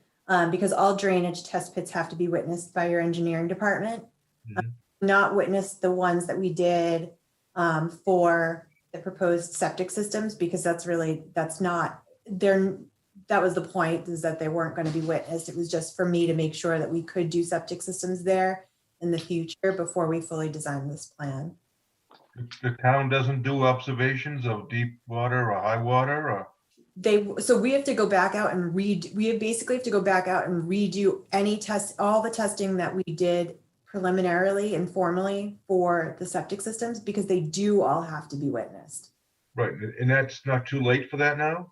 because all drainage test pits have to be witnessed by your engineering department. Not witnessed the ones that we did for the proposed septic systems, because that was the point, is that they weren't going to be witnessed. It was just for me to make sure that we could do septic systems there in the future before we fully designed this plan. The town doesn't do observations of deep water or high water, or? So we have to go back out and basically have to go back out and redo all the testing that we did preliminarily and formally for the septic systems, because they do all have to be witnessed. Right, and that's not too late for that now?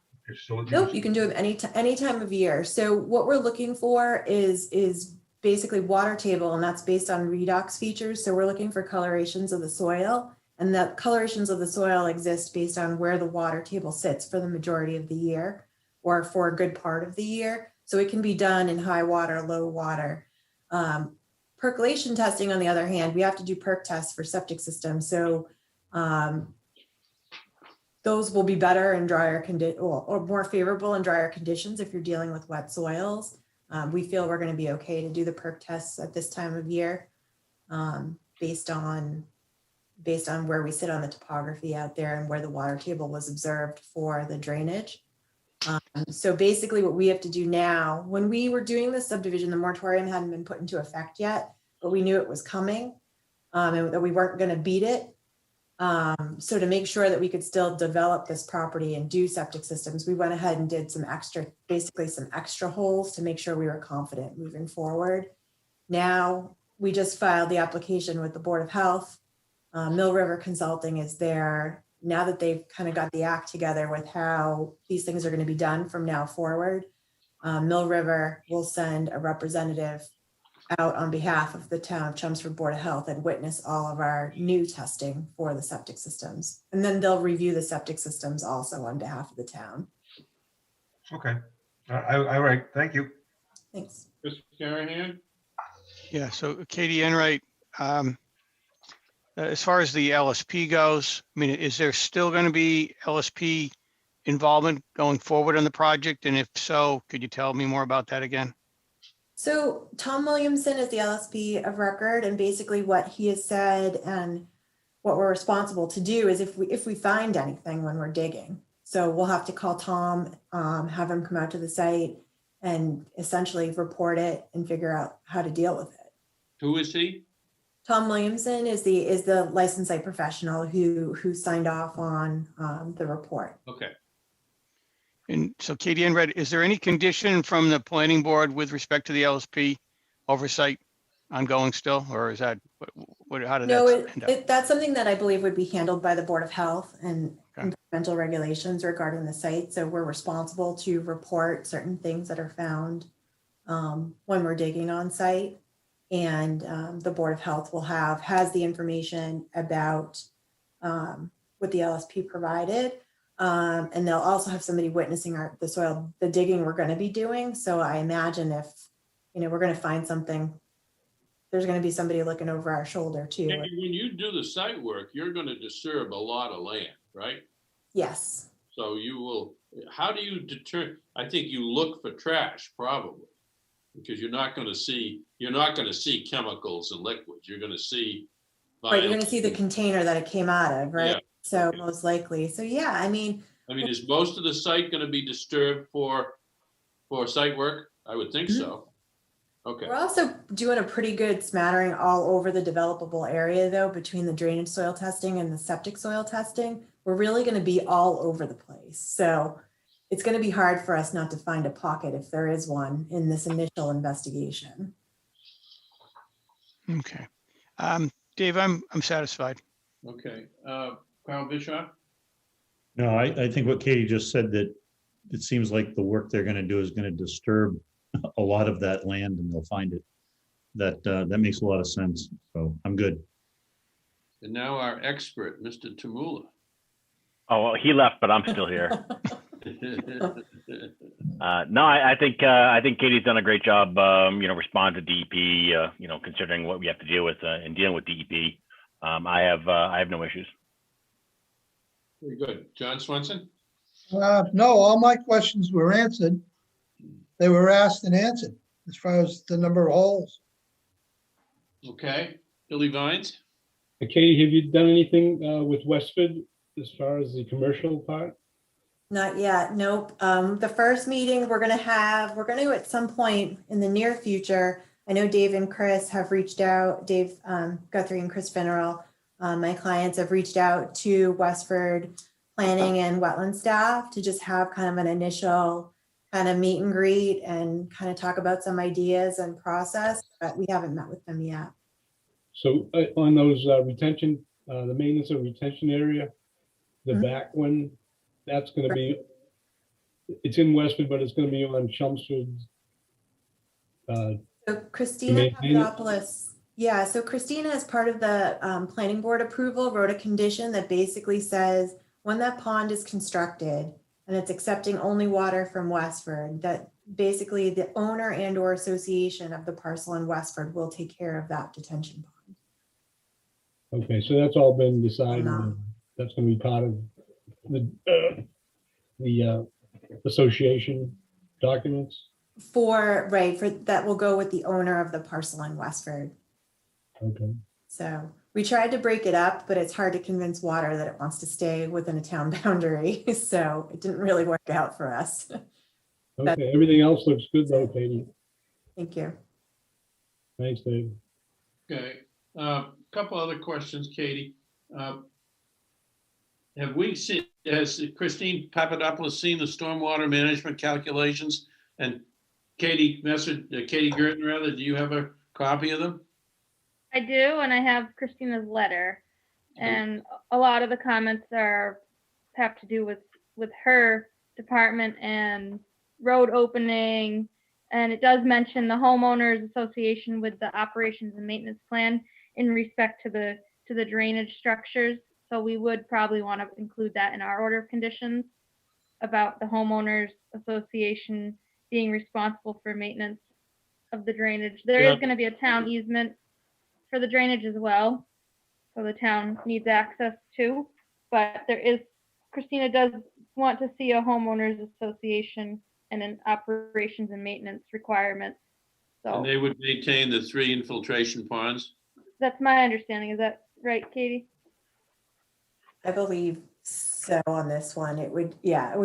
Nope, you can do it any time of year. So what we're looking for is basically water table, and that's based on redox features. So we're looking for colorations of the soil, and the colorations of the soil exist based on where the water table sits for the majority of the year, or for a good part of the year. So it can be done in high water, low water. Percolation testing, on the other hand, we have to do perk tests for septic systems. So those will be better in drier or more favorable in drier conditions if you're dealing with wet soils. We feel we're going to be okay to do the perk tests at this time of year, based on where we sit on the topography out there and where the water table was observed for the drainage. So basically what we have to do now, when we were doing this subdivision, the moratorium hadn't been put into effect yet, but we knew it was coming, and that we weren't going to beat it. So to make sure that we could still develop this property and do septic systems, we went ahead and did basically some extra holes to make sure we were confident moving forward. Now, we just filed the application with the Board of Health. Mill River Consulting is there. Now that they've kind of got the act together with how these things are going to be done from now forward, Mill River will send a representative out on behalf of the town of Chelmsford Board of Health and witness all of our new testing for the septic systems. And then they'll review the septic systems also on behalf of the town. Okay, all right, thank you. Thanks. Mr. Carahan? Yeah, so Katie Enright, as far as the LSP goes, I mean, is there still going to be LSP involvement going forward on the project? And if so, could you tell me more about that again? So Tom Williamson is the LSP of record, and basically what he has said and what we're responsible to do is if we find anything when we're digging. So we'll have to call Tom, have him come out to the site and essentially report it and figure out how to deal with it. Who is he? Tom Williamson is the licensed site professional who signed off on the report. Okay. And so Katie Enright, is there any condition from the planning board with respect to the LSP oversight ongoing still, or is that, how did No, that end up? that's something that I believe would be handled by the Board of Health and environmental regulations regarding the site. So we're responsible to report certain things that are found when we're digging on site. And the Board of Health has the information about what the LSP provided. And they'll also have somebody witnessing the digging we're going to be doing. So I imagine if, we're going to find something, there's going to be somebody looking over our shoulder too. And when you do the site work, you're going to disturb a lot of land, right? Yes. So how do you deter? I think you look for trash probably, because you're not going to see chemicals and liquids. You're going to see. Right, you're going to see the container that it came out of, right? Yeah. So most likely. So yeah, I mean, is most of the site going to be disturbed for site work? I would think so. Okay. We're also doing a pretty good smattering all over the developable area though, between the drainage soil testing and the septic soil testing. We're really going to be all over the place. So it's going to be hard for us not to find a pocket if there is one in this initial investigation. Okay. Dave, I'm satisfied. Okay. Carl Bischoff? No, I think what Katie just said, that it seems like the work they're going to do is going to disturb a lot of that land, and they'll find it that makes a lot of sense. So I'm good. And now our expert, Mr. Tamula. Oh, well, he left, but I'm still here. No, I think Katie's done a great job, responding to DEP, considering what we have to deal with in dealing with DEP. I have no issues. Very good. John Swenson? No, all my questions were answered. They were asked and answered as far as the number of holes. Okay. Billy Vines? Katie, have you done anything with Westford as far as the commercial part? Not yet, nope. The first meeting we're gonna at some point in the near future. I know Dave and Chris have reached out, Dave Guthrie and Chris Finneral, my clients have reached out to Westford Planning and Wetland staff to just have kind of an initial kind of meet and greet and kind of talk about some ideas and process, but we haven't met with them yet. So on those retention, the maintenance of retention area, the back one, that's going to be, it's in Westford, but it's going to be on Chelmsford. So Christina Papadopoulos, yeah, so Christina, as part of the planning board approval, wrote a condition that basically says when that pond is constructed and it's accepting only water from Westford, that basically the owner and or association of the parcel in Westford will take care of that detention pond. Okay, so that's all been decided. That's going to be part of the association documents. For that will go with the owner of the parcel in Westford. Okay. So we tried to break it up, but it's hard to convince water that it wants to stay within a town boundary. So it didn't really work out for us. Okay, everything else looks good though, Katie. Thank you. Thanks, Dave. Okay, couple other questions, Katie. Has Christine Papadopoulos seen the stormwater management calculations? And Katie Girton, rather, do you have a copy of them? I do, and I have Christina's letter. And a lot of the comments have to do with her department and road opening. And it does mention the homeowners association with the operations and maintenance plan in respect to the drainage structures. So we would probably want to include that in our order of conditions about the homeowners association being responsible for maintenance of the drainage. There is going to be a town easement for the drainage as well. So the town needs access to, but Christina does want to see a homeowners association and an operations and maintenance requirement. So And they would maintain the 3 infiltration ponds? That's my understanding. Is that right, Katie? I believe so on this one. It would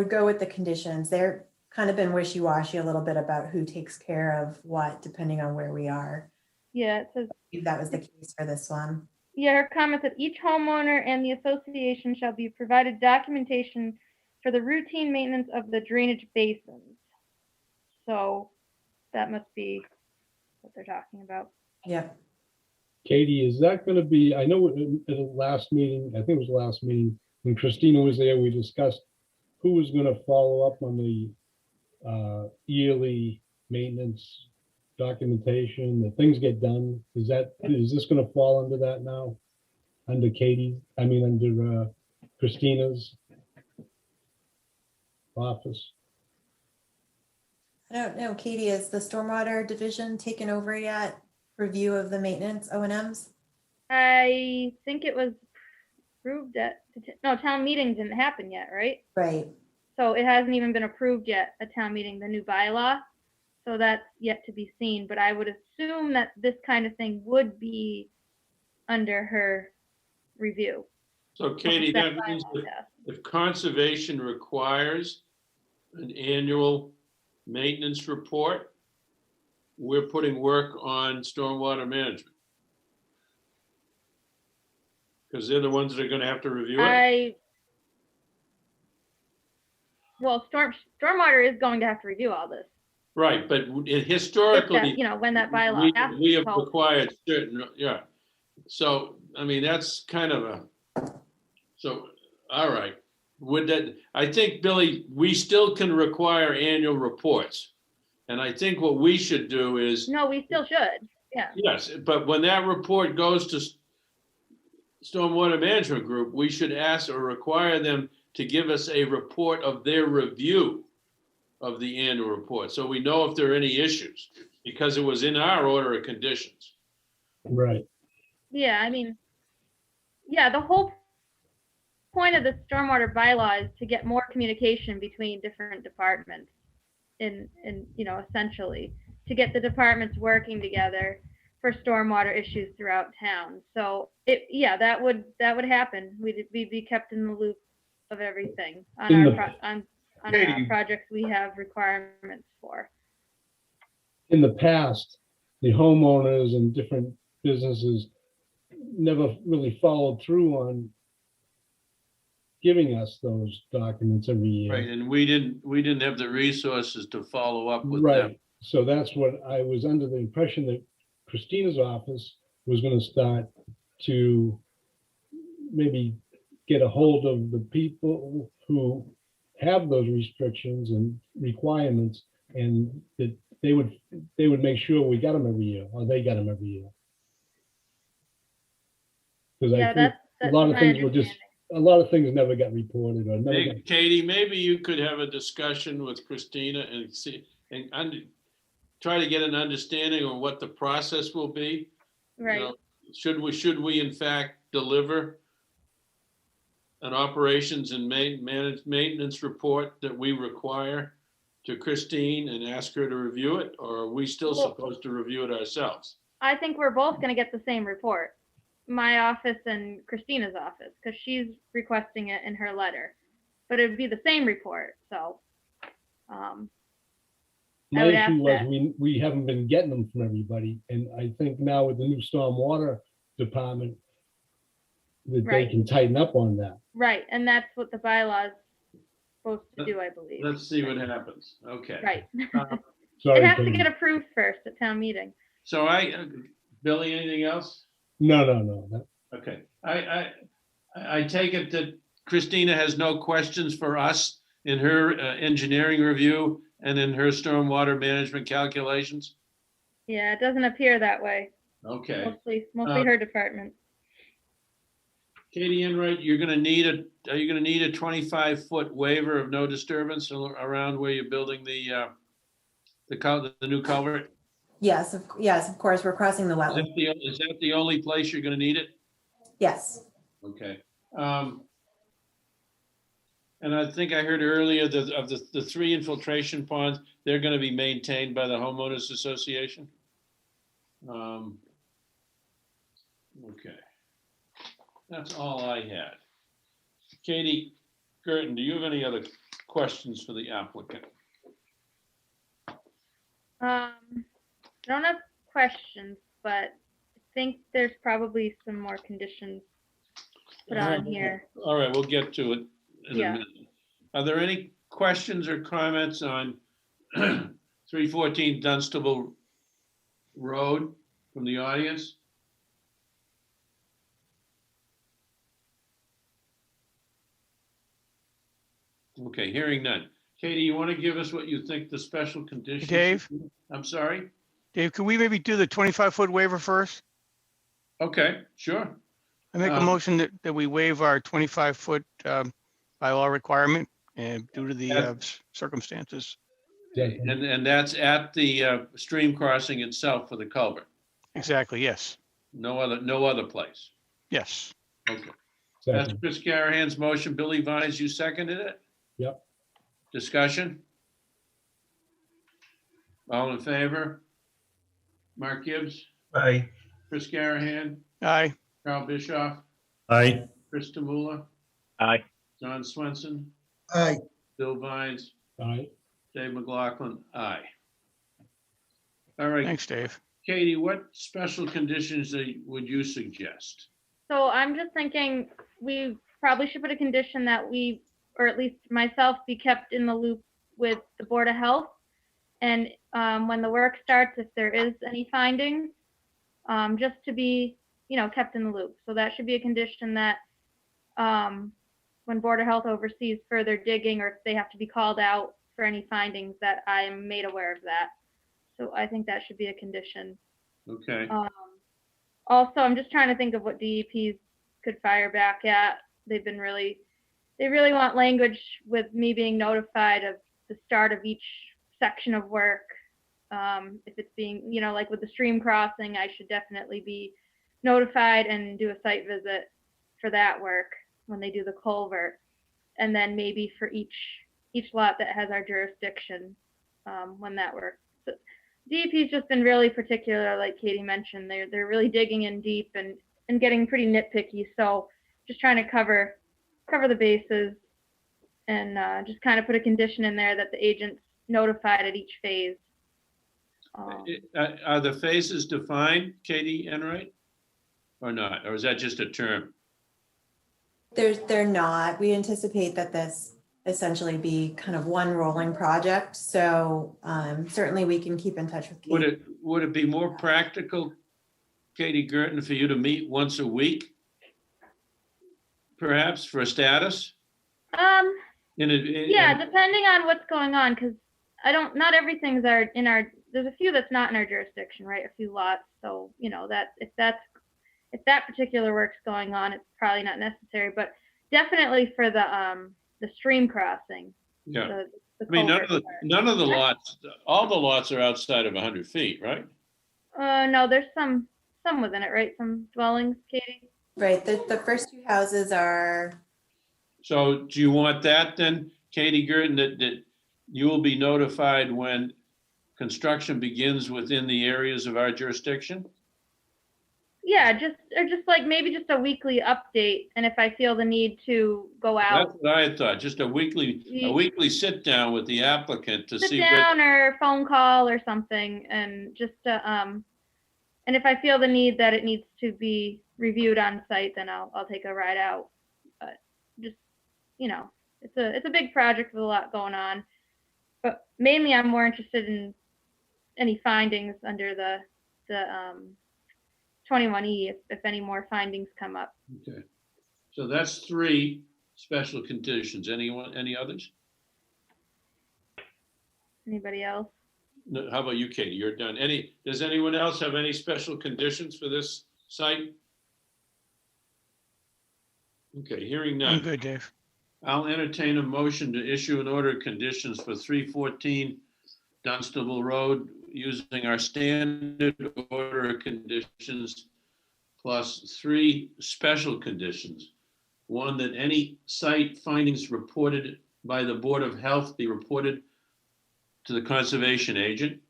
go with the conditions. They're kind of been wishy-washy a little bit about who takes care of what, depending on where we are. Yeah, it says. I believe that was the case for this one. Yeah, her comment that each homeowner and the association shall be provided documentation for the routine maintenance of the drainage basins. So that must be what they're talking about. Yeah. Katie, is that going to be, I know in the last meeting, I think it was the last meeting, when Christina was there, we discussed who was going to follow up on the yearly maintenance documentation, that things get done. Is this going to fall under that now? Under under Christina's office? I don't know, Katie, is the stormwater division taken over yet? Review of the maintenance O&Ms? I think it was approved town meeting didn't happen yet, right? Right. So it hasn't even been approved yet, a town meeting, the new bylaw. So that's yet to be seen, but I would assume that this kind of thing would be under her review. So Katie, that means if conservation requires an annual maintenance report, we're putting work on stormwater management. Because they're the ones that are going to have to review it. Well, stormwater is going to have to review all this. Right, but historically, when that bylaw passes, we have required certain, yeah. So, I mean, that's kind of all right. I think, Billy, we still can require annual reports. And I think what we should do is. No, we still should. Yeah. Yes, but when that report goes to Stormwater Management Group, we should ask or require them to give us a report of their review of the annual report, so we know if there are any issues, because it was in our order of conditions. Right. Yeah, I mean, yeah, the whole point of the stormwater bylaw is to get more communication between different departments in essentially to get the departments working together for stormwater issues throughout town. So that would happen. We'd be kept in the loop of everything on our projects we have requirements for. In the past, the homeowners and different businesses never really followed through on giving us those documents every year. Right, and we didn't have the resources to follow up with them. Right. So that's what I was under the impression that Christina's office was going to start to maybe get a hold of the people who have those restrictions and requirements, and that they would make sure we got them every year, or they got them every year. Because I think that's a lot of my things were just, a lot of things never got reported or never got. Katie, maybe you could have a discussion with Christina and see and try to get an understanding of what the process will be. Right. Should we in fact deliver an operations and maintenance report that we require to Christine and ask her to review it, or are we still supposed to review it ourselves? I think we're both going to get the same report, my office and Christina's office, because she's requesting it in her letter, but it would be the same report. So my issue was we haven't been getting them from everybody, and I think now with the new stormwater department that they can tighten up on that. Right, and that's what the bylaw is supposed to do, I believe. Let's see what happens. Okay. Right. Sorry, it has Katie. to get approved first at town meeting. So Billy, anything else? No. Okay. I take it that Christina has no questions for us in her engineering review and in her stormwater management calculations? Yeah, it doesn't appear that way. Okay. Mostly her department. Katie Enright, are you going to need a 25-foot waiver of no disturbance around where you're building the new culvert? Yes, of course, we're crossing the wetland. Is that the only place you're going to need it? Yes. Okay. And I think I heard earlier that of the 3 infiltration ponds, they're going to be maintained by the homeowners association. Okay. That's all I had. Katie Girton, do you have any other questions for the applicant? I don't have questions, but I think there's probably some more conditions put on here. All right, we'll get to it in Yeah. a minute. Are there any questions or comments on 314 Dunstable Road from the audience? Okay, hearing none. Katie, you want to give us what you think the special conditions? Dave? I'm sorry? Dave, can we maybe do the 25-foot waiver first? Okay, sure. I make a motion that we waive our 25-foot bylaw requirement due to the circumstances. And that's at the stream crossing itself for the culvert? Exactly, yes. No other place? Yes. Okay. That's Chris Carahan's motion. Billy Vines, you seconded it? Yep. Discussion? All in favor? Mark Gibbs? Aye. Chris Carahan? Aye. Carl Bischoff? Aye. Chris Tamula? Aye. John Swenson? Aye. Bill Vines? Aye. Dave McLaughlin? Aye. All right. Thanks, Dave. Katie, what special conditions would you suggest? So I'm just thinking we probably should put a condition that we, or at least myself, be kept in the loop with the Board of Health. And when the work starts, if there is any findings, just to be, kept in the loop. So that should be a condition that when Board of Health oversees further digging, or if they have to be called out for any findings, that I'm made aware of that. So I think that should be a condition Okay. Also, I'm just trying to think of what DEPs could fire back at. They really want language with me being notified of the start of each section of work. If it's being, like with the stream crossing, I should definitely be notified and do a site visit for that work when they do the culvert. And then maybe for each lot that has our jurisdiction, when that works. So DEP's just been really particular, like Katie mentioned. They're really digging in deep and getting pretty nitpicky. So just trying to cover the bases and just kind of put a condition in there that the agent's notified at each phase. Are the phases defined, Katie Enright, or not? Or is that just a term? They're not. We anticipate that this essentially be kind of one rolling project. So certainly we can keep in touch with Katie. Would it be more practical, Katie Girton, for you to meet once a week, perhaps, for a status? Yeah, depending on what's going on, because not everything's there's a few that's not in our jurisdiction, right? A few lots. So, that if that particular work's going on, it's probably not necessary, but definitely for the stream crossing. Yeah. The I mean, culvert none of the lots, all the lots are outside of 100 feet, right? No, there's some within it, right? Some dwellings, Katie? Right, the first two houses are. So do you want that then, Katie Girton, that you will be notified when construction begins within the areas of our jurisdiction? Yeah, just like maybe just a weekly update, and if I feel the need to go out. That's what I had thought, just a weekly sit down with the applicant to see. Sit down or phone call or something, and just and if I feel the need that it needs to be reviewed on site, then I'll take a ride out. But just, it's a big project with a lot going on. But mainly I'm more interested in any findings under the 21E, if any more findings come up. Okay. So that's 3 special conditions. Any others? Anybody else? No, how about you, Katie? You're done. Does anyone else have any special conditions for this site? Okay, hearing none. I'm good, Dave. I'll entertain a motion to issue an order of conditions for 314 Dunstable Road using our standard order of conditions plus 3 special conditions. 1, that any site findings reported by the Board of Health be reported to the conservation agent.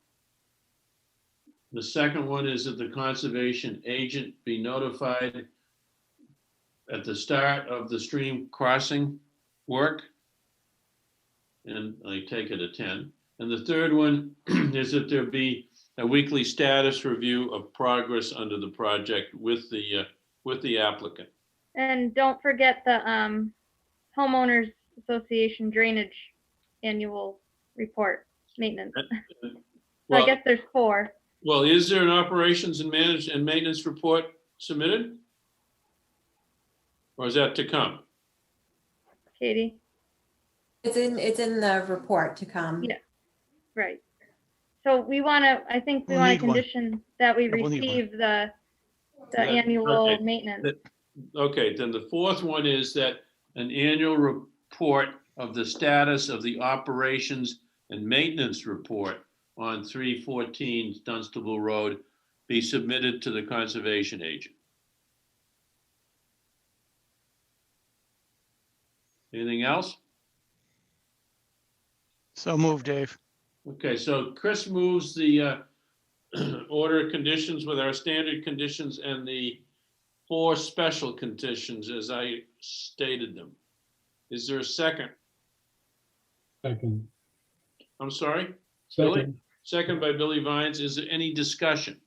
The second one is that the conservation agent be notified at the start of the stream crossing work, and I take it a 10. And the third one is that there be a weekly status review of progress under the project with the applicant. And don't forget the homeowners association drainage annual report maintenance. Well, I guess there's 4. Well, is there an operations and maintenance report submitted? Or is that to come? Katie? It's in the report to come. Yeah, right. So I think we We'll want a need one. condition that we Yeah, we'll need receive the Yeah, annual okay. maintenance. Okay, then the fourth one is that an annual report of the status of the operations and maintenance report on 314 Dunstable Road be submitted to the conservation agent. Anything else? So move, Dave. Okay, so Chris moves the order of conditions with our standard conditions and the 4 special conditions as I stated them. Is there a second? Second. I'm sorry? Billy? Second. Second by Billy Vines. Is there any discussion?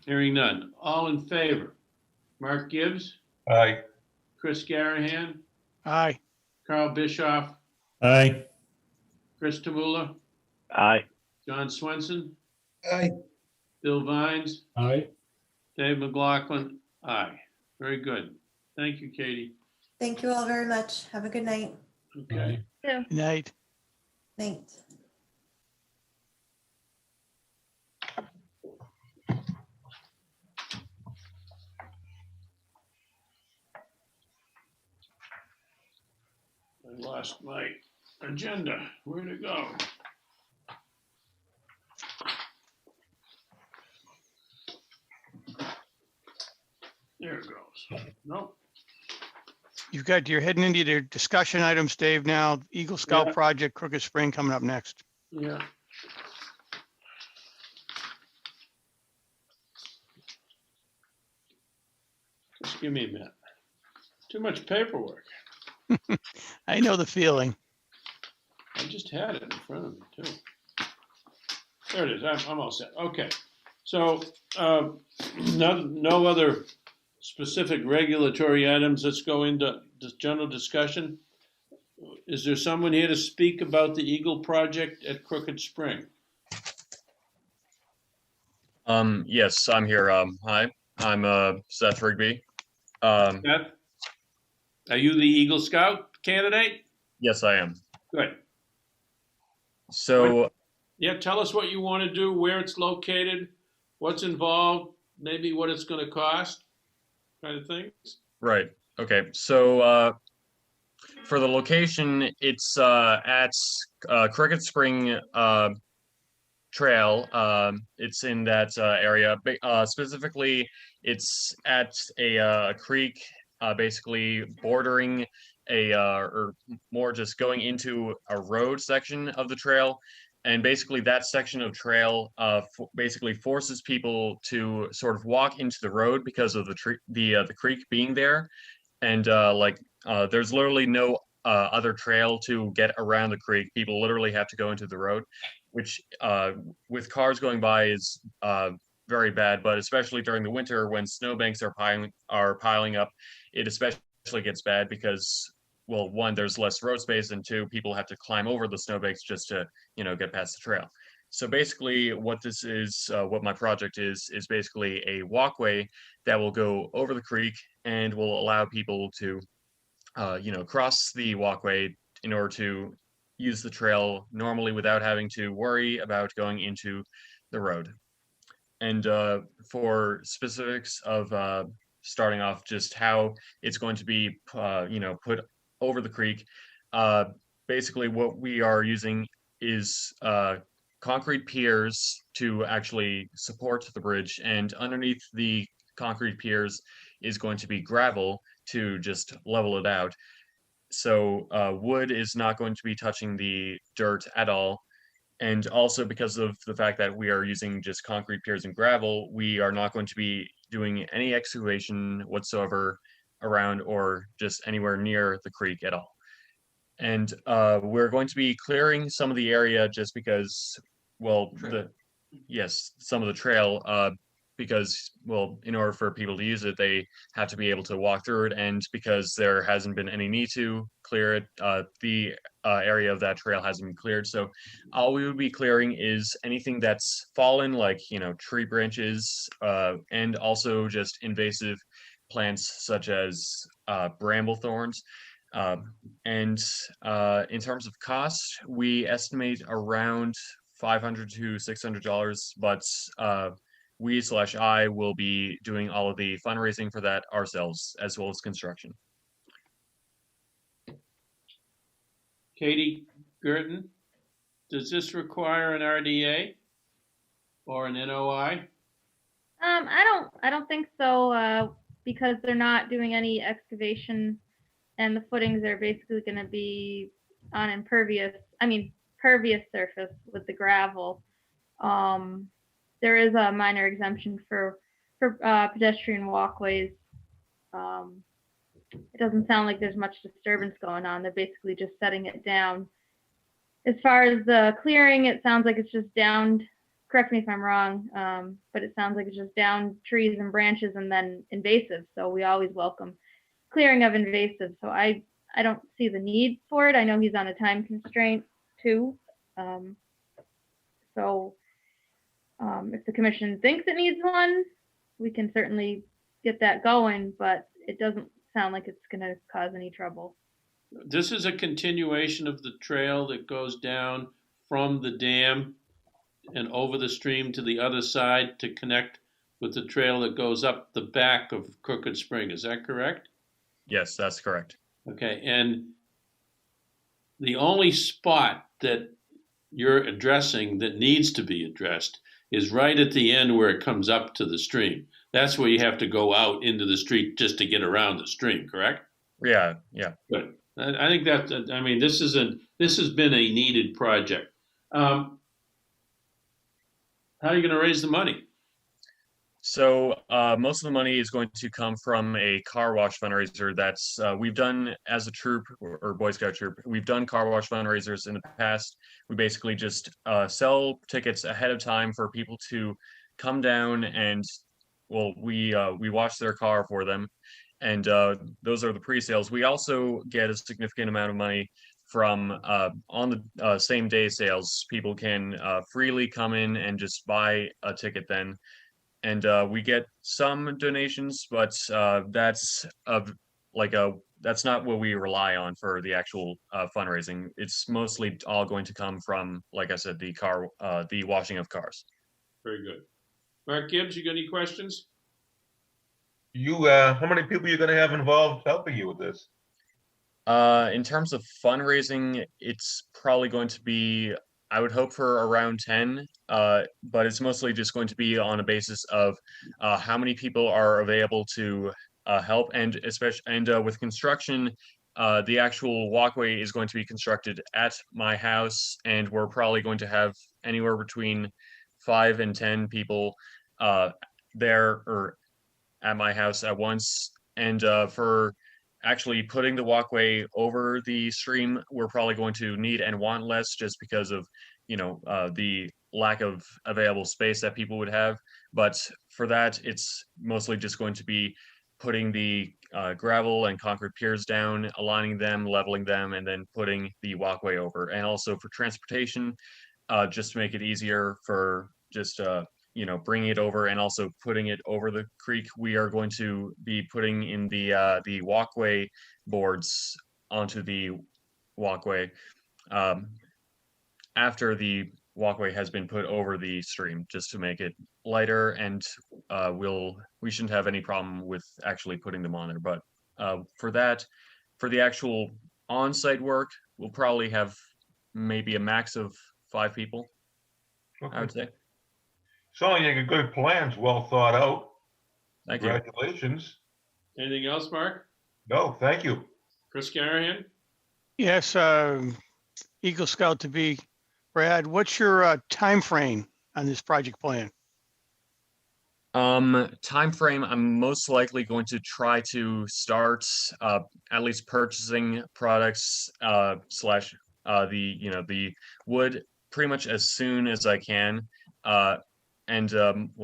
Hearing none. All in favor? Mark Gibbs, Aye. Chris Garahan, Aye. Carl Bischoff, Aye. Chris Tamula, Aye. John Swenson, Aye. Bill Vines, Aye. Dave McLaughlin. Aye. Very good. Thank you, Katie. Thank you all very much. Have a good night. Okay. Yeah. Good night. Night. I lost my agenda. Where'd it go? There it goes. Nope. You're heading into your discussion items, Dave, now. Eagle Scout Yeah. project, Crooked Spring coming up next. Yeah. Just give me a minute. Too much paperwork. I know the feeling. I just had it in front of me too. There it is. I'm all set. Okay. So no other specific regulatory items. Let's go into this general discussion. Is there someone here to speak about the Eagle project at Crooked Spring? Yes, I'm here. Hi, I'm Seth Rigby. Seth? Are you the Eagle Scout candidate? Yes, I am. Good. So, Yeah, tell us what you want to do, where it's located, what's involved, maybe what it's going to cost, kind of things. right. Okay. So, for the location, it's at Crooked Spring Trail. It's in that area. Specifically, it's at a creek, basically bordering or more just going into a road section of the trail. And basically that section of trail basically forces people to sort of walk into the road because of the creek being there. And there's literally no other trail to get around the creek. People literally have to go into the road, which with cars going by is very bad, but especially during the winter when snowbanks are piling up, it especially gets bad because, well, one, there's less road space, and two, people have to climb over the snowbanks just to, get past the trail. So basically what this is, what my project is basically a walkway that will go over the creek and will allow people to, cross the walkway in order to use the trail normally without having to worry about going into the road. And for specifics of starting off just how it's going to be, put over the creek, basically what we are using is concrete piers to actually support the bridge, and underneath the concrete piers is going to be gravel to just level it out. So wood is not going to be touching the dirt at all. And also because of the fact that we are using just concrete piers and gravel, we are not going to be doing any excavation whatsoever around or just anywhere near the creek at all. And we're going to be clearing some of the area just because, well, some of the trail, because, well, in order for people to use it, they have to be able to walk through it. And because there hasn't been any need to clear it, the area of that trail hasn't been cleared. So all we would be clearing is anything that's fallen, like, tree branches, and also just invasive plants such as bramble thorns. And in terms of cost, we estimate around $500 to $600, but I will be doing all of the fundraising for that ourselves, as well as construction. Katie Girton, does this require an RDA or an NOI? I don't think so, because they're not doing any excavation, and the footings are basically going to be on pervious surface with the gravel. There is a minor exemption for pedestrian walkways. It doesn't sound like there's much disturbance going on. They're basically just setting it down. As far as the clearing, it sounds like it's just down, correct me if I'm wrong, but it sounds like it's just down trees and branches and then invasive. So we always welcome clearing of invasive. So I don't see the need for it. I know he's on a time constraint too. If the commission thinks it needs one, we can certainly get that going, but it doesn't sound like it's going to cause any trouble. This is a continuation of the trail that goes down from the dam and over the stream to the other side to connect with the trail that goes up the back of Crooked Spring. Is that correct? Yes, that's correct. Okay, and the only spot that you're addressing that needs to be addressed is right at the end where it comes up to the stream. That's where you have to go out into the street just to get around the stream, correct? Yeah. Good. I think that, I mean, this has been a needed project. How are you going to raise the money? So most of the money is going to come from a car wash fundraiser that's we've done as a troop or Boy Scout troop. We've done car wash fundraisers in the past. We basically just sell tickets ahead of time for people to come down and, well, we wash their car for them. And those are the pre-sales. We also get a significant amount of money from on the same day sales. People can freely come in and just buy a ticket then. And we get some donations, but that's not what we rely on for the actual fundraising. It's mostly all going to come from, like I said, the washing of cars. Very good. Mark Gibbs, you got any questions? How many people are you going to have involved helping you with this? In terms of fundraising, it's probably going to be, I would hope for around 10, but it's mostly just going to be on a basis of how many people are available to help, and with construction, the actual walkway is going to be constructed at my house, and we're probably going to have anywhere between 5 and 10 people there or at my house at once. And for actually putting the walkway over the stream, we're probably going to need and want less, just because of, the lack of available space that people would have. But for that, it's mostly just going to be putting the gravel and concrete piers down, aligning them, leveling them, and then putting the walkway over. And also for transportation, just to make it easier for just bringing it over and also putting it over the creek, we are going to be putting in the walkway boards onto the walkway after the walkway has been put over the stream, just to make it lighter, and we shouldn't have any problem with actually putting them on there. But for the actual on-site work, we'll probably have maybe a max of 5 people, Okay. I would say. Sounds like a good plans, well thought out. Thank you. Congratulations. Anything else, Mark? No, thank you. Chris Garrahan? Yes, Eagle Scout to be Brad. What's your time frame on this project plan? Time frame, I'm most likely going to try to start at least purchasing products slash the wood pretty much as soon as I can. Well,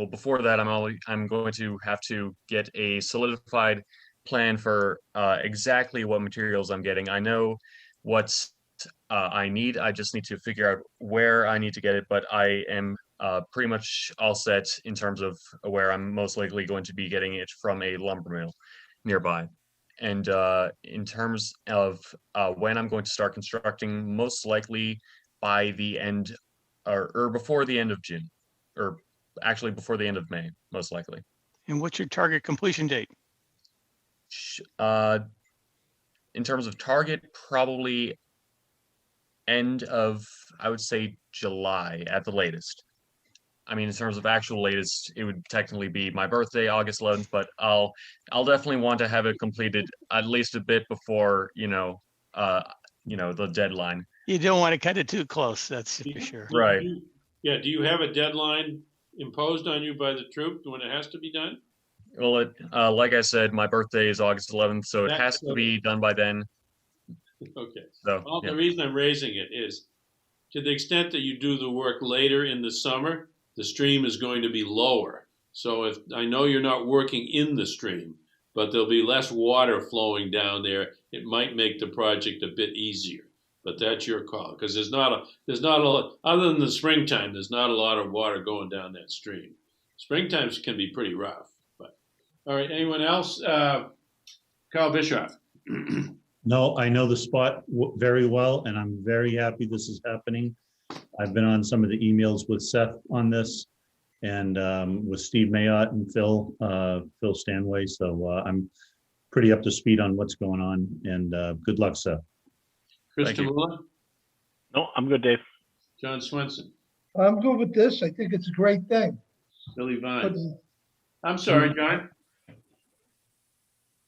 before that, I'm going to have to get a solidified plan for exactly what materials I'm getting. I know what I need. I just need to figure out where I need to get it, but I am pretty much all set in terms of where I'm most likely going to be getting it from a lumber mill nearby. And in terms of when I'm going to start constructing, most likely by the end or before the end of June, or actually before the end of May, most likely. And what's your target completion date? In terms of target, probably end of, I would say, July at the latest. I mean, in terms of actual latest, it would technically be my birthday, August 11th, but I'll definitely want to have it completed at least a bit before, the deadline. You don't want to cut it too close, that's for sure. Right. Yeah, do you have a deadline imposed on you by the troop when it has to be done? Well, like I said, my birthday is August 11th, so it has to be done by then. Okay. So, well, the reason I'm raising it is to the extent that you do the work later in the summer, the stream is going to be lower. So if I know you're not working in the stream, but there'll be less water flowing down there, it might make the project a bit easier. But that's your call, because there's not a lot, other than the springtime, there's not a lot of water going down that stream. Springtimes can be pretty rough. But all right, anyone else? Carl Bischoff. No, I know the spot very well, and I'm very happy this is happening. I've been on some of the emails with Seth on this, and with Steve Mayotte and Phil Stanway. So I'm pretty up to speed on what's going on, and good luck, Seth. Chris Thank you. Tamula, No, I'm good, Dave. John Swenson, I'm good with this. I think it's a great thing. Billy But, Vines. I'm sorry, John.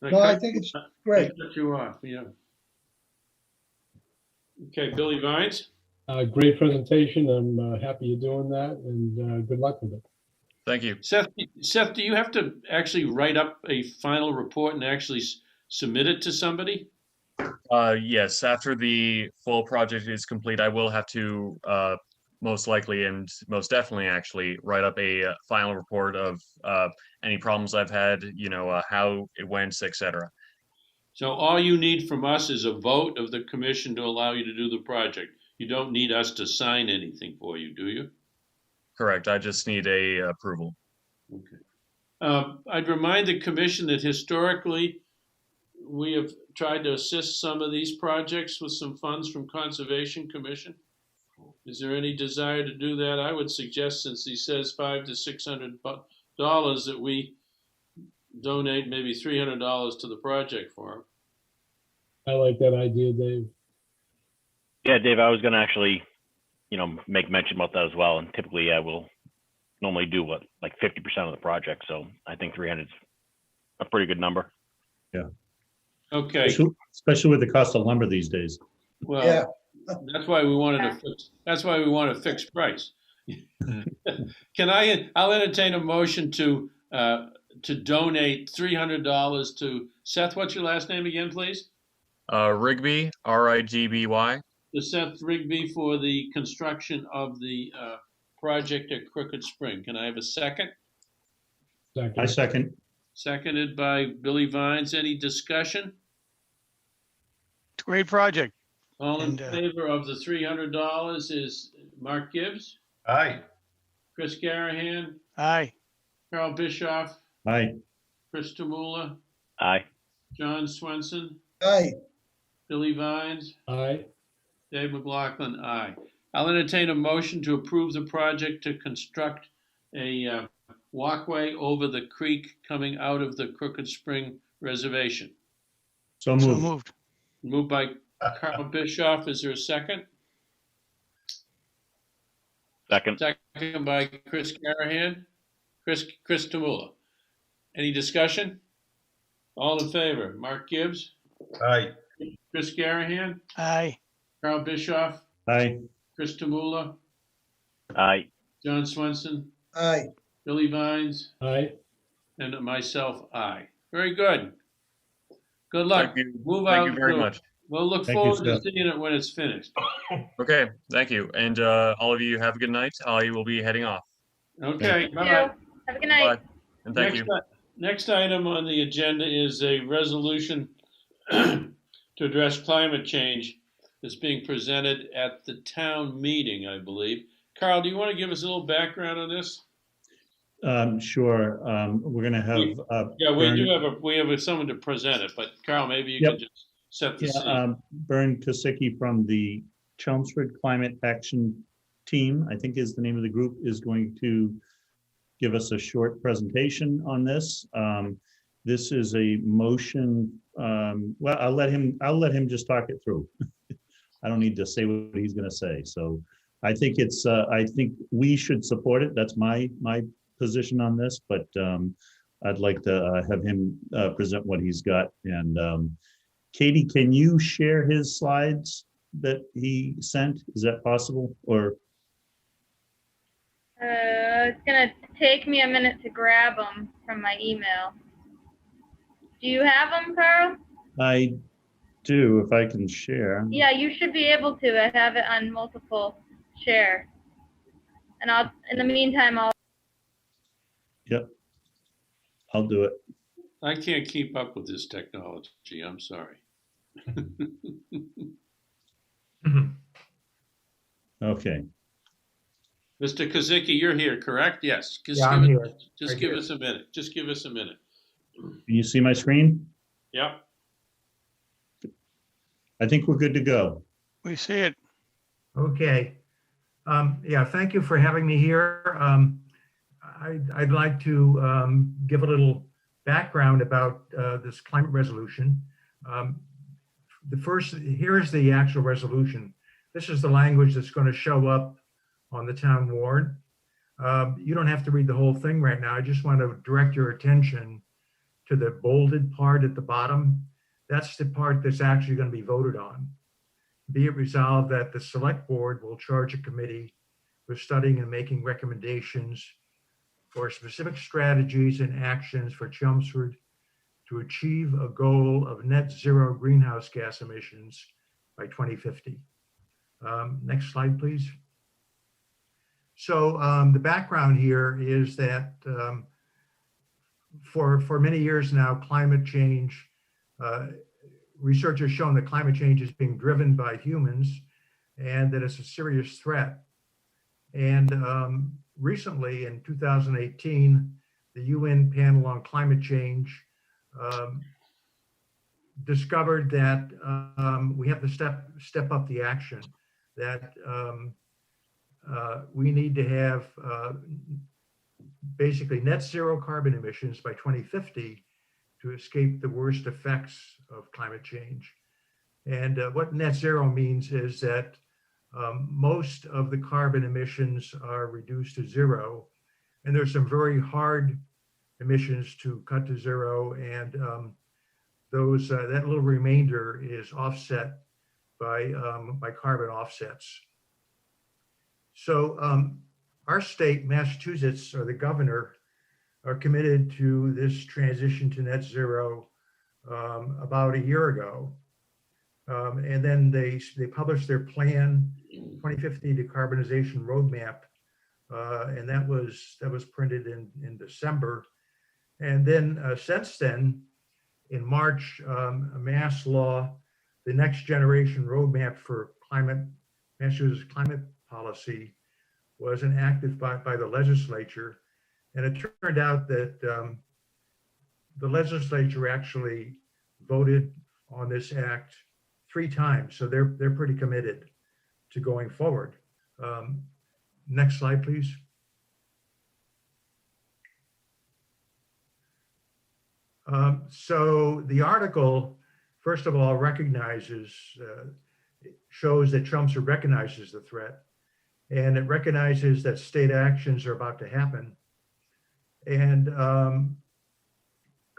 no, I think it's great. I cut you off, yeah. Okay, Billy Vines. Great presentation. I'm happy you're doing that, and good luck with it. Thank you. Seth, do you have to actually write up a final report and actually submit it to somebody? Yes, after the full project is complete, I will have to most likely and most definitely actually write up a final report of any problems I've had, how it went, etc. So all you need from us is a vote of the commission to allow you to do the project. You don't need us to sign anything for you, do you? Correct. I just need a approval. Okay. I'd remind the commission that historically we have tried to assist some of these projects with some funds from Conservation Commission. Is there any desire to do that? I would suggest, since he says $500 to $600, that we donate maybe $300 to the project for him. I like that idea, Dave. Yeah, Dave, I was going to actually, make mention about that as well. And typically, I will normally do like 50% of the project. So I think 300 is a pretty good number. Yeah. Okay. Especially with the cost of lumber these days. Well, Yeah. that's why we wanted to fix. That's why we want a fixed price. I'll entertain a motion to donate $300 to Seth. What's your last name again, please? Rigby, R-I-G-B-Y. To Seth Rigby for the construction of the project at Crooked Spring. Can I have a second? Second. I second. Seconded by Billy Vines. Any discussion? It's a great project. All in And, favor of the $300 is Mark Gibbs, Aye. Chris Garahan, Aye. Carl Bischoff, Aye. Chris Tamula, Aye. John Swenson, Aye. Billy Vines, Aye. Dave McLaughlin, aye. I'll entertain a motion to approve the project to construct a walkway over the creek coming out of the Crooked Spring Reservation. So So moved. moved. Moved by Carl Bischoff. Is there a second? Second. Second by Chris Garahan. Chris Tamula. Any discussion? All in favor? Mark Gibbs, Aye. Chris Garahan, Aye. Carl Bischoff, Aye. Chris Tamula, Aye. John Swenson, Aye. Billy Vines, Aye. and myself, aye. Very good. Good luck. Thank you. Move Thank out. you very much. We'll look Thank you, forward to Seth. seeing it when it's finished. Okay, thank you. And all of you have a good night. I will be heading off. Okay, You. bye-bye. Have a good night. Bye. And thank you. Next item on the agenda is a resolution to address climate change that's being presented at the town meeting, I believe. Carl, do you want to give us a little background on this? Sure. We're going to have. Yeah, Bern- we have someone to present it, but Carl, maybe you Yep. can just set the scene. Yeah, Bern Kosicki from the Chelmsford Climate Action Team, I think is the name of the group, is going to give us a short presentation on this. This is a motion. Well, I'll let him just talk it through. I don't need to say what he's going to say. So I think I think we should support it. That's my position on this, but I'd like to have him present what he's got. And Katie, can you share his slides that he sent? Is that possible? Or It's gonna take me a minute to grab them from my email. Do you have them, Carl? I do, if I can share. Yeah, you should be able to. I have it on multiple share. And in the meantime, I'll. Yep. I'll do it. I can't keep up with this technology. I'm sorry. Okay. Mr. Kosicki, you're here, correct? Yes. Yeah, I'm here. Just Right give here. us a minute. Just give us a minute. Can you see my screen? Yep. I think we're good to go. We see it. Okay. Yeah, thank you for having me here. I'd like to give a little background about this climate resolution. here's the actual resolution. This is the language that's going to show up on the town warrant. You don't have to read the whole thing right now. I just want to direct your attention to the bolded part at the bottom. That's the part that's actually going to be voted on. Be it resolved that the select board will charge a committee with studying and making recommendations for specific strategies and actions for Chelmsford to achieve a goal of net zero greenhouse gas emissions by 2050. Next slide, please. So the background here is that for many years now, climate change, research has shown that climate change is being driven by humans and that it's a serious threat. And recently in 2018, the UN panel on climate change discovered that we have to step up the action, that we need to have basically net zero carbon emissions by 2050 to escape the worst effects of climate change. And what net zero means is that most of the carbon emissions are reduced to zero, and there's some very hard emissions to cut to zero, and those that little remainder is offset by carbon offsets. So our state, Massachusetts, or the governor, are committed to this transition to net zero about a year ago. And then they published their plan, 2050 decarbonization roadmap, and that was printed in December. And then since then, in March, a Mass law, the next generation roadmap for Massachusetts climate policy, was enacted by the legislature. And it turned out that the legislature actually voted on this act 3 times. So they're pretty committed to going forward. Next slide, please. So the article, first of all, shows that Chelmsford recognizes the threat, and it recognizes that state actions are about to happen. And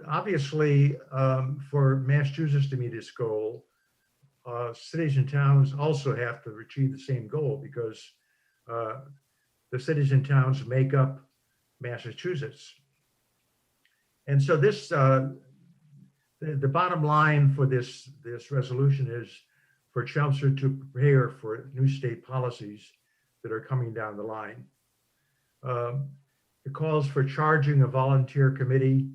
obviously, for Massachusetts to meet its goal, cities and towns also have to achieve the same goal, because the cities and towns make up Massachusetts. And so this, the bottom line for this resolution is for Chelmsford to prepare for new state policies that are coming down the line. It calls for charging a volunteer committee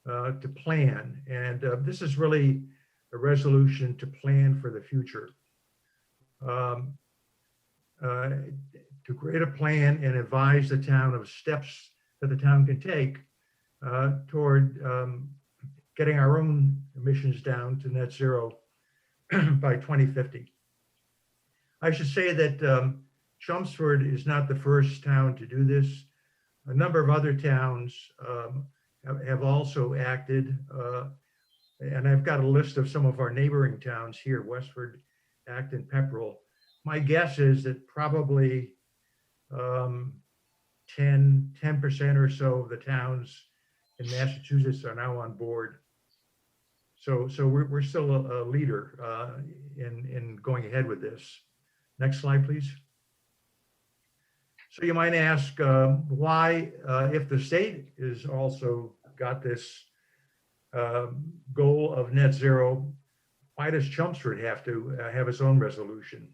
to plan. And this is really a resolution to plan for the future. To create a plan and advise the town of steps that the town can take toward getting our own emissions down to net zero by 2050. I should say that Chelmsford is not the first town to do this. A number of other towns have also acted, and I've got a list of some of our neighboring towns here: Westford, Acton, Pepperell. My guess is that probably 10% or so of the towns in Massachusetts are now on board. So we're still a leader in going ahead with this. Next slide, please. So you might ask why, if the state is also got this goal of net zero, why does Chelmsford have to have its own resolution?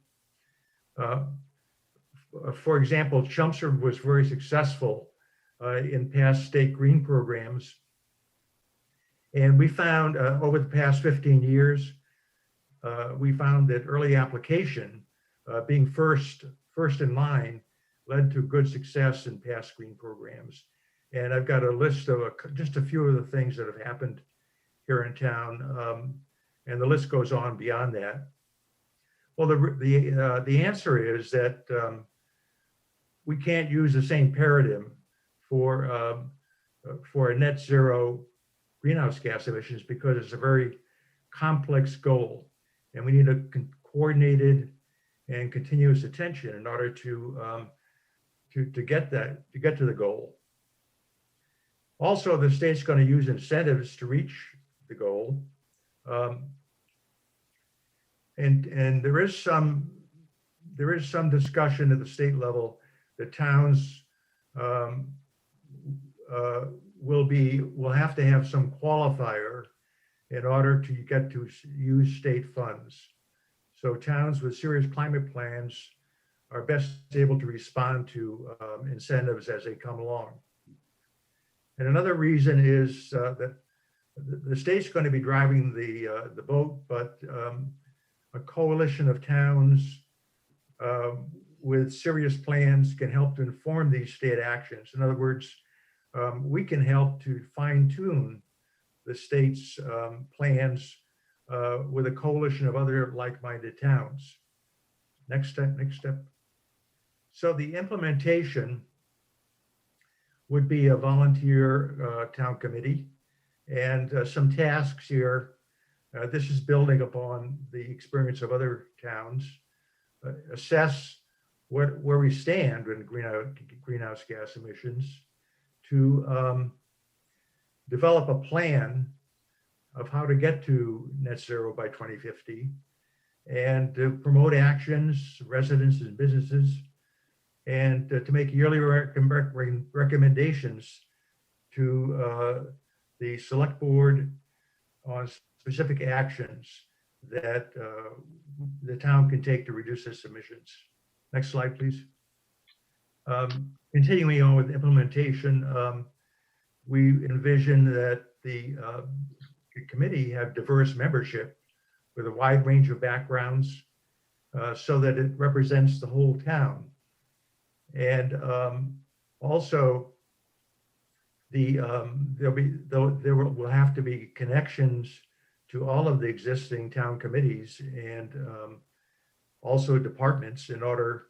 For example, Chelmsford was very successful in past state green programs. And we found over the past 15 years, we found that early application, being first in line, led to good success in past green programs. And I've got a list of just a few of the things that have happened here in town, and the list goes on beyond that. Well, the answer is that we can't use the same paradigm for a net zero greenhouse gas emissions, because it's a very complex goal. And we need a coordinated and continuous attention in order to get to the goal. Also, the state's going to use incentives to reach the goal. And there is some discussion at the state level that towns will have to have some qualifier in order to get to use state funds. So towns with serious climate plans are best able to respond to incentives as they come along. And another reason is that the state's going to be driving the boat, but a coalition of towns with serious plans can help to inform these state actions. In other words, we can help to fine tune the state's plans with a coalition of other like-minded towns. Next step. So the implementation would be a volunteer town committee and some tasks here. This is building upon the experience of other towns. Assess where we stand in greenhouse gas emissions, to develop a plan of how to get to net zero by 2050, and to promote actions, residents and businesses, and to make yearly recommendations to the select board on specific actions that the town can take to reduce its emissions. Next slide, please. Continuing on with implementation, we envision that the committee have diverse membership with a wide range of backgrounds so that it represents the whole town. And also, there will have to be connections to all of the existing town committees and also departments in order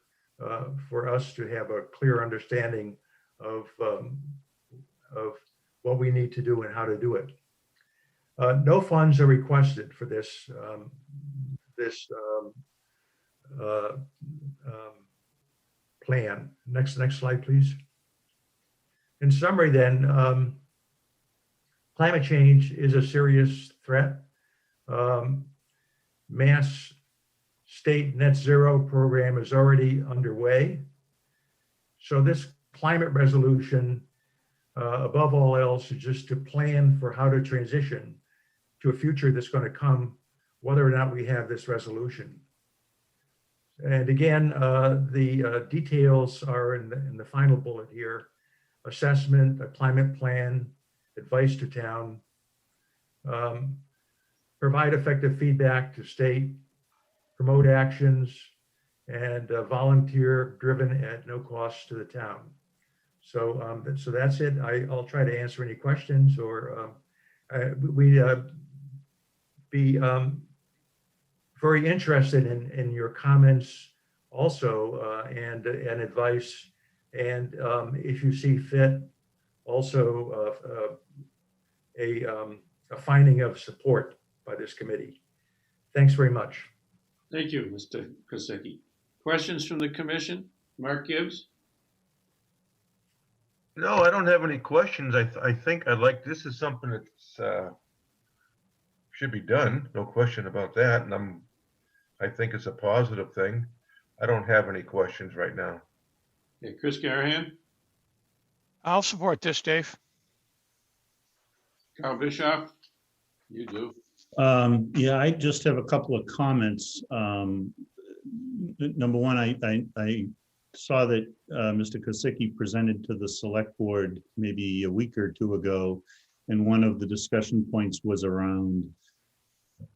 for us to have a clear understanding of what we need to do and how to do it. No funds are requested for this plan. Next slide, please. In summary, then, climate change is a serious threat. Mass state net zero program is already underway. So this climate resolution, above all else, is just to plan for how to transition to a future that's going to come, whether or not we have this resolution. And again, the details are in the final bullet here: assessment, a climate plan, advice to town, provide effective feedback to state, promote actions, and volunteer driven at no cost to the town. So, so that's it. I'll try to answer any questions, or we'd be very interested in your comments also, and advice, and if you see fit, also a finding of support by this committee. Thanks very much. Thank you, Mr. Kosicki. Questions from the commission? Mark Gibbs? No, I don't have any questions. I think this is something that's should be done. No question about that. And I think it's a positive thing. I don't have any questions right now. Okay, Chris Garahan? I'll support this, Dave. Carl Bischoff? You do. Yeah, I just have a couple of comments. Number one, I saw that Mr. Kosicki presented to the select board maybe a week or two ago, and one of the discussion points was around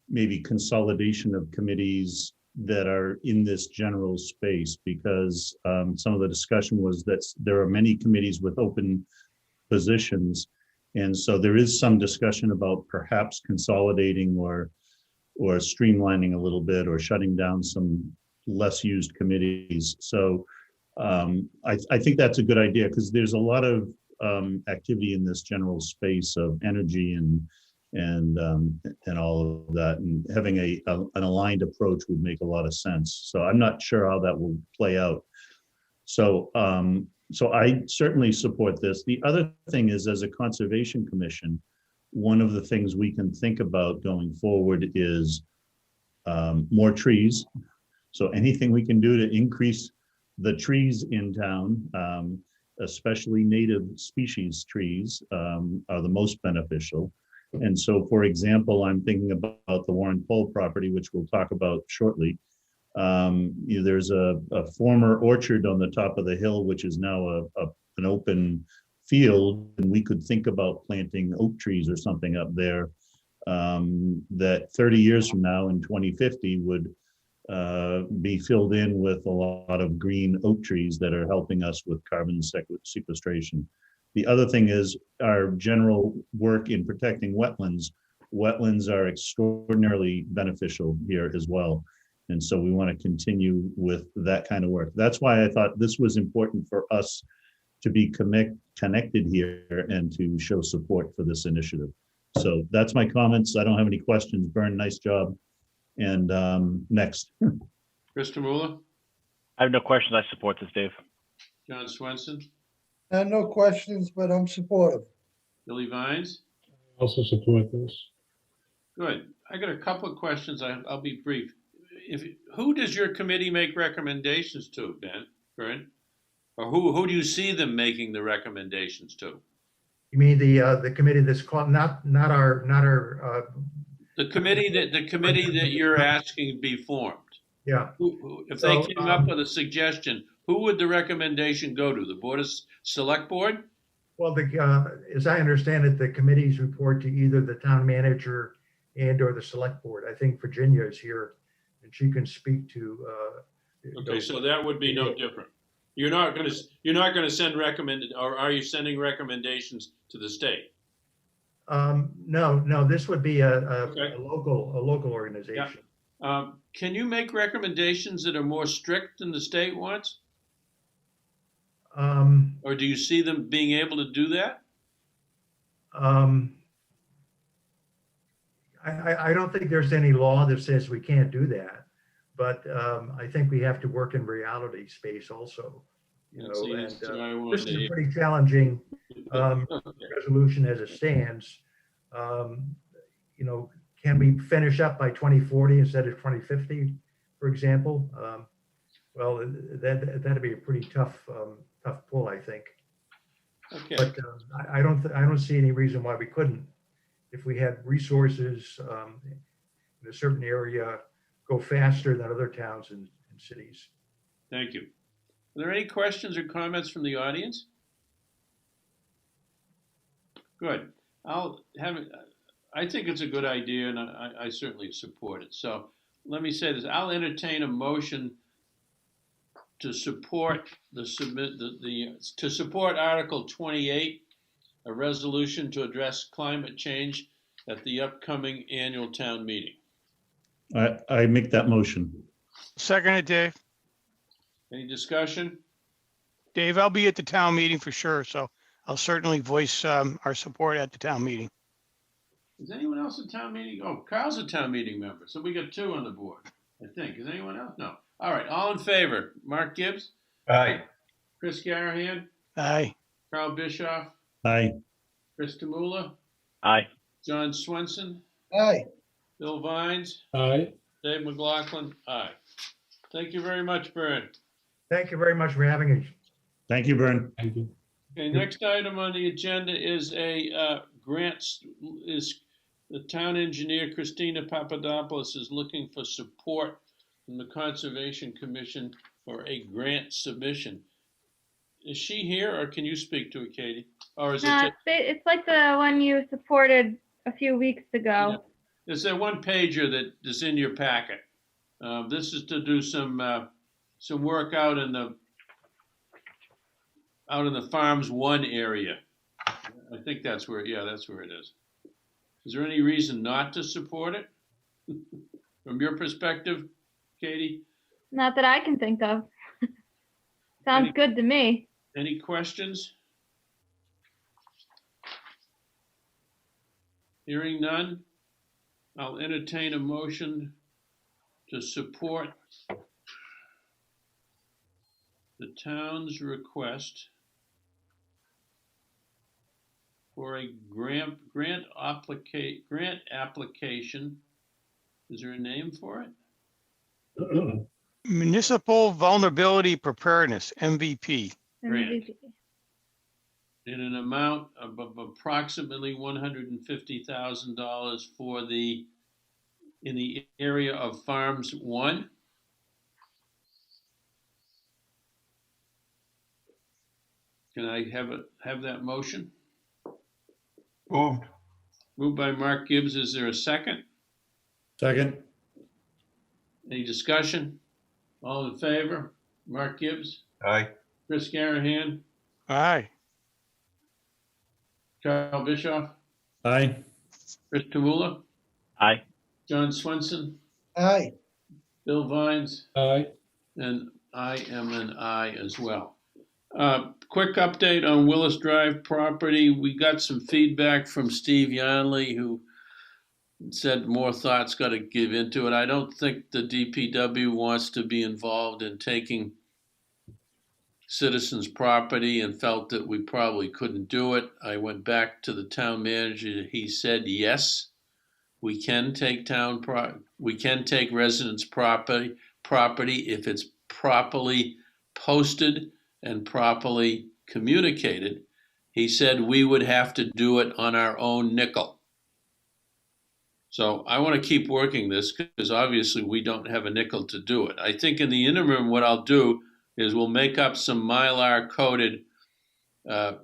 maybe consolidation of committees that are in this general space, because some of the discussion was that there are many committees with open positions. And so there is some discussion about perhaps consolidating or streamlining a little bit, or shutting down some less used committees. So I think that's a good idea, because there's a lot of activity in this general space of energy and and all of that. And having an aligned approach would make a lot of sense. So I'm not sure how that will play out. So, so I certainly support this. The other thing is, as a conservation commission, one of the things we can think about going forward is more trees. So anything we can do to increase the trees in town, especially native species trees, are the most beneficial. And so, for example, I'm thinking about the Warren Pole property, which we'll talk about shortly. There's a former orchard on the top of the hill, which is now an open field, and we could think about planting oak trees or something up there that 30 years from now in 2050 would be filled in with a lot of green oak trees that are helping us with carbon sequestration. The other thing is our general work in protecting wetlands. Wetlands are extraordinarily beneficial here as well. And so we want to continue with that kind of work. That's why I thought this was important for us to be connected here and to show support for this initiative. So that's my comments. I don't have any questions. Bern, nice job. And next. Krista Muller, I have no questions. I support this, Dave. John Swenson, No questions, but I'm supportive. Billy Vines. Also support this. Good. I got a couple of questions. I'll be brief. Who does your committee make recommendations to, Bern? Or who do you see them making the recommendations to? You mean the committee that's called, not our The committee that you're asking be formed. yeah. If they came up with a suggestion, who would the recommendation go to? The Select Board? Well, as I understand it, the committees report to either the town manager and or the select board. I think Virginia is here and she can speak to. Okay, so that would be no different. You're not going to send or are you sending recommendations to the state? No, this would be a Okay. local organization. Yeah. Can you make recommendations that are more strict than the state wants? Or do you see them being able to do that? I don't think there's any law that says we can't do that, but I think we have to work in reality space also. This is a pretty challenging resolution as it stands. Can we finish up by 2040 instead of 2050, for example? Well, that'd be a pretty tough pull, I think. Okay. But I don't see any reason why we couldn't, if we had resources in a certain area, go faster than other towns and cities. Thank you. Are there any questions or comments from the audience? Good. I think it's a good idea, and I certainly support it. So let me say this: I'll entertain a motion to support to support Article 28, a resolution to address climate change at the upcoming annual town meeting. I make that motion. Second it, Dave. Any discussion? Dave, I'll be at the town meeting for sure, so I'll certainly voice our support at the town meeting. Is anyone else at town meeting? Oh, Carl's a town meeting member, so we got 2 on the board, I think. Is anyone else? No. All right, all in favor? Mark Gibbs? Aye. Chris Garahan? Aye. Carl Bischoff? Aye. Krista Muller? Aye. John Swenson? Aye. Bill Vines? Aye. Dave McLaughlin? Aye. Thank you very much, Bern. Thank you very much for having us. Thank you, Bern. Thank you. Okay, next item on the agenda is the town engineer, Christina Papadopoulos, is looking for support from the Conservation Commission for a grant submission. Is she here, or can you speak to it, Katie? Or is it? It's like the one you supported a few weeks ago. Yeah. There's a one pager that is in your packet. This is to do some work out in the Farms 1 area. I think that's where, that's where it is. Is there any reason not to support it? From your perspective, Katie? Not that I can think of. Sounds good to me. Any questions? Hearing none, I'll entertain a motion to support the town's request for a grant application. Is there a name for it? Municipal Vulnerability Preparedness, MVP. Grant. In an amount of approximately $150,000 for in the area of Farms 1. Can I have that motion? Moved. Moved by Mark Gibbs. Is there a second? Second. Any discussion? All in favor? Mark Gibbs, Aye. Chris Garahan, Aye. Carl Bischoff, Aye. Chris Tamula, Aye. John Swenson, Aye. Bill Vines, Aye. and I am an aye as well. Quick update on Willis Drive property. We got some feedback from Steve Yonley, who said more thought's got to give into it. I don't think the DPW wants to be involved in taking citizens' property and felt that we probably couldn't do it. I went back to the town manager. He said, yes, we can take residents' property if it's properly posted and properly communicated. He said we would have to do it on our own nickel. So I want to keep working this because obviously we don't have a nickel to do it. I think in the interim, what I'll do is we'll make up some Mylar coded land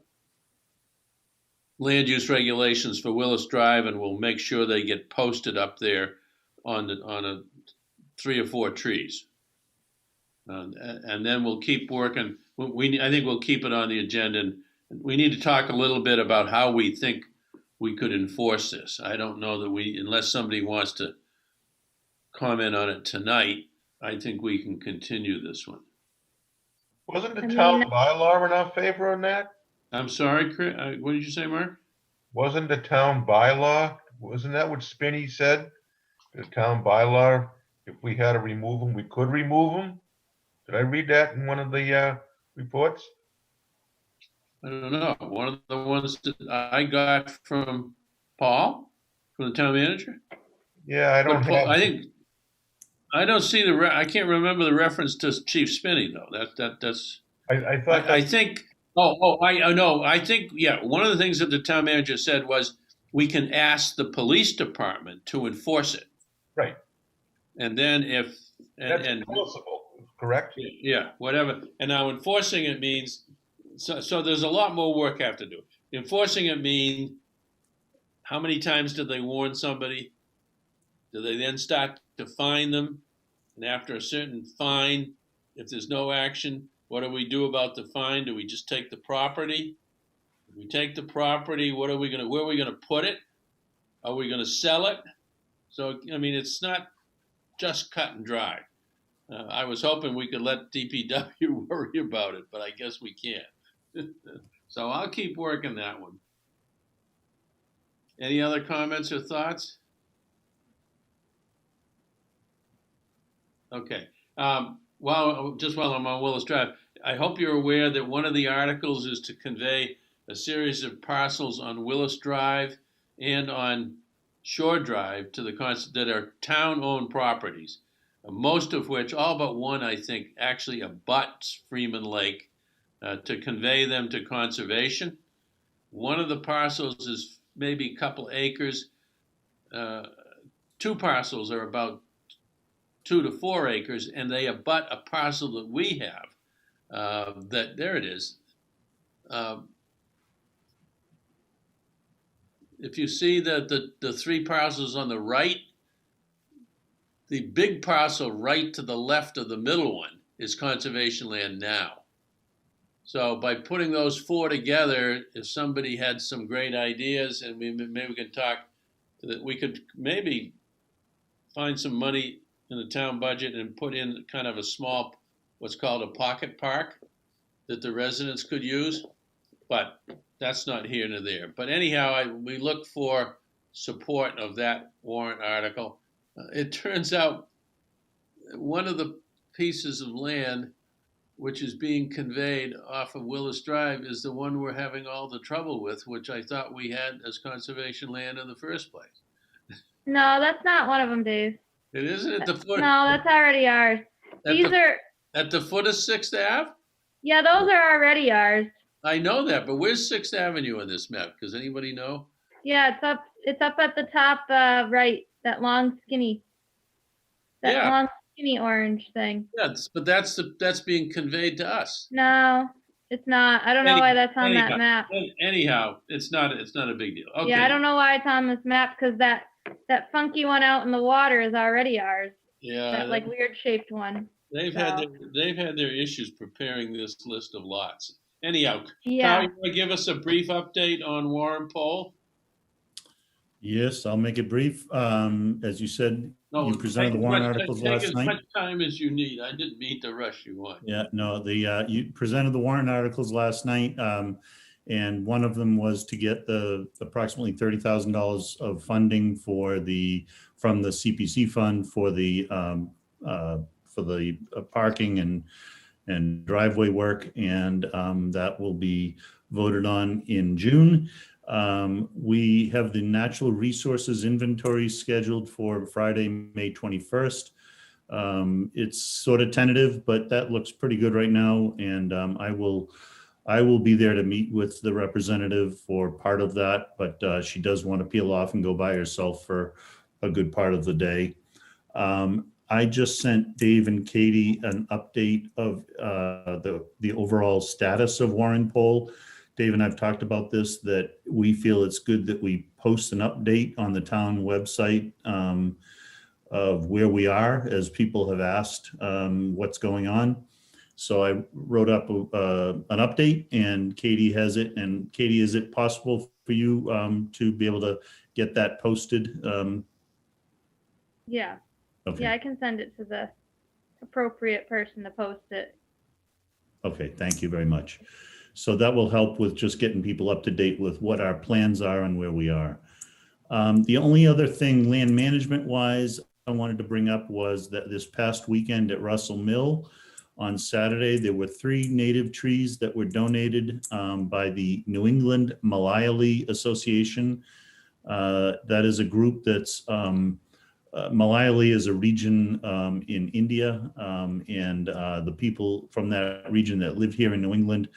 use regulations for Willis Drive, and we'll make sure they get posted up there on 3 or 4 trees. And then we'll keep working. I think we'll keep it on the agenda, and we need to talk a little bit about how we think we could enforce this. I don't know that unless somebody wants to comment on it tonight, I think we can continue this one. Wasn't the town bylaw in our favor on that? I'm sorry, Chris, what did you say, Mark? Wasn't the town bylaw, wasn't that what Spinney said? The town bylaw, if we had to remove them, we could remove them? Did I read that in one of the reports? I don't know. One of the ones that I got from Paul, from the town manager. Yeah, I don't have. I don't see I can't remember the reference to Chief Spinney though. That's. I thought. I think. I know. I think one of the things that the town manager said was we can ask the police department to enforce it. Right. And then if that's enforceable, correct? Yeah, whatever. And now enforcing it means so there's a lot more work I have to do. Enforcing it means how many times did they warn somebody? Do they then start to fine them? And after a certain fine, if there's no action, what do we do about the fine? Do we just take the property? If we take the property, where are we going to put it? Are we going to sell it? So, I mean, it's not just cut and dry. I was hoping we could let DPW worry about it, but I guess we can't. So I'll keep working that one. Any other comments or thoughts? Okay. While I'm on Willis Drive, I hope you're aware that one of the articles is to convey a series of parcels on Willis Drive and on Shore Drive to that are town-owned properties, most of which, all but one, I think, actually abuts Freeman Lake, to convey them to conservation. One of the parcels is maybe a couple acres. 2 parcels are about 2 to 4 acres, and they abut a parcel that we have. There it is. If you see the 3 parcels on the right, the big parcel right to the left of the middle one is conservation land now. So by putting those 4 together, if somebody had some great ideas, and maybe we can talk, that we could maybe find some money in the town budget and put in kind of a small, what's called a pocket park that the residents could use, but that's not here nor there. But anyhow, we look for support of that warrant article. It turns out one of the pieces of land which is being conveyed off of Willis Drive is the one we're having all the trouble with, which I thought we had as conservation land in the first place. No, that's not one of them, Dave. It isn't at the foot. No, that's already ours. These are at the foot of 6th Ave? Yeah, those are already ours. I know that, but where's 6th Avenue on this map? Does anybody know? Yeah, it's up at the top right, that long skinny orange thing. Yes, but that's being conveyed to us. No, it's not. I don't know why that's on that map. Anyhow, it's not a big deal. Okay. Yeah, I don't know why it's on this map because that funky one out in the water is already ours. Yeah. That like weird shaped one. They've had their issues preparing this list of lots. Anyhow, yeah. Kyle, you want to give us a brief update on Warren Poll? Yes, I'll make it brief. As you said, you presented the warrant articles last night. Take as much time as you need. I didn't mean to rush you on. Yeah, no, you presented the warrant articles last night, and one of them was to get the approximately $30,000 of funding from the CPC fund for the parking and driveway work, and that will be voted on in June. We have the natural resources inventory scheduled for Friday, May 21st. It's sort of tentative, but that looks pretty good right now. And I will be there to meet with the representative for part of that, but she does want to peel off and go by herself for a good part of the day. I just sent Dave and Katie an update of the overall status of Warren Poll. Dave and I've talked about this, that we feel it's good that we post an update on the town website of where we are, as people have asked what's going on. So I wrote up an update, and Katie has it. And Katie, is it possible for you to be able to get that posted? Yeah. Okay. Yeah, I can send it to the appropriate person to post it. Okay, thank you very much. So that will help with just getting people up to date with what our plans are and where we are. The only other thing land management wise I wanted to bring up was that this past weekend at Russell Mill on Saturday, there were 3 native trees that were donated by the New England Malayali Association. That is a group that's, Malayali is a region in India, and the people from that region that live here in New England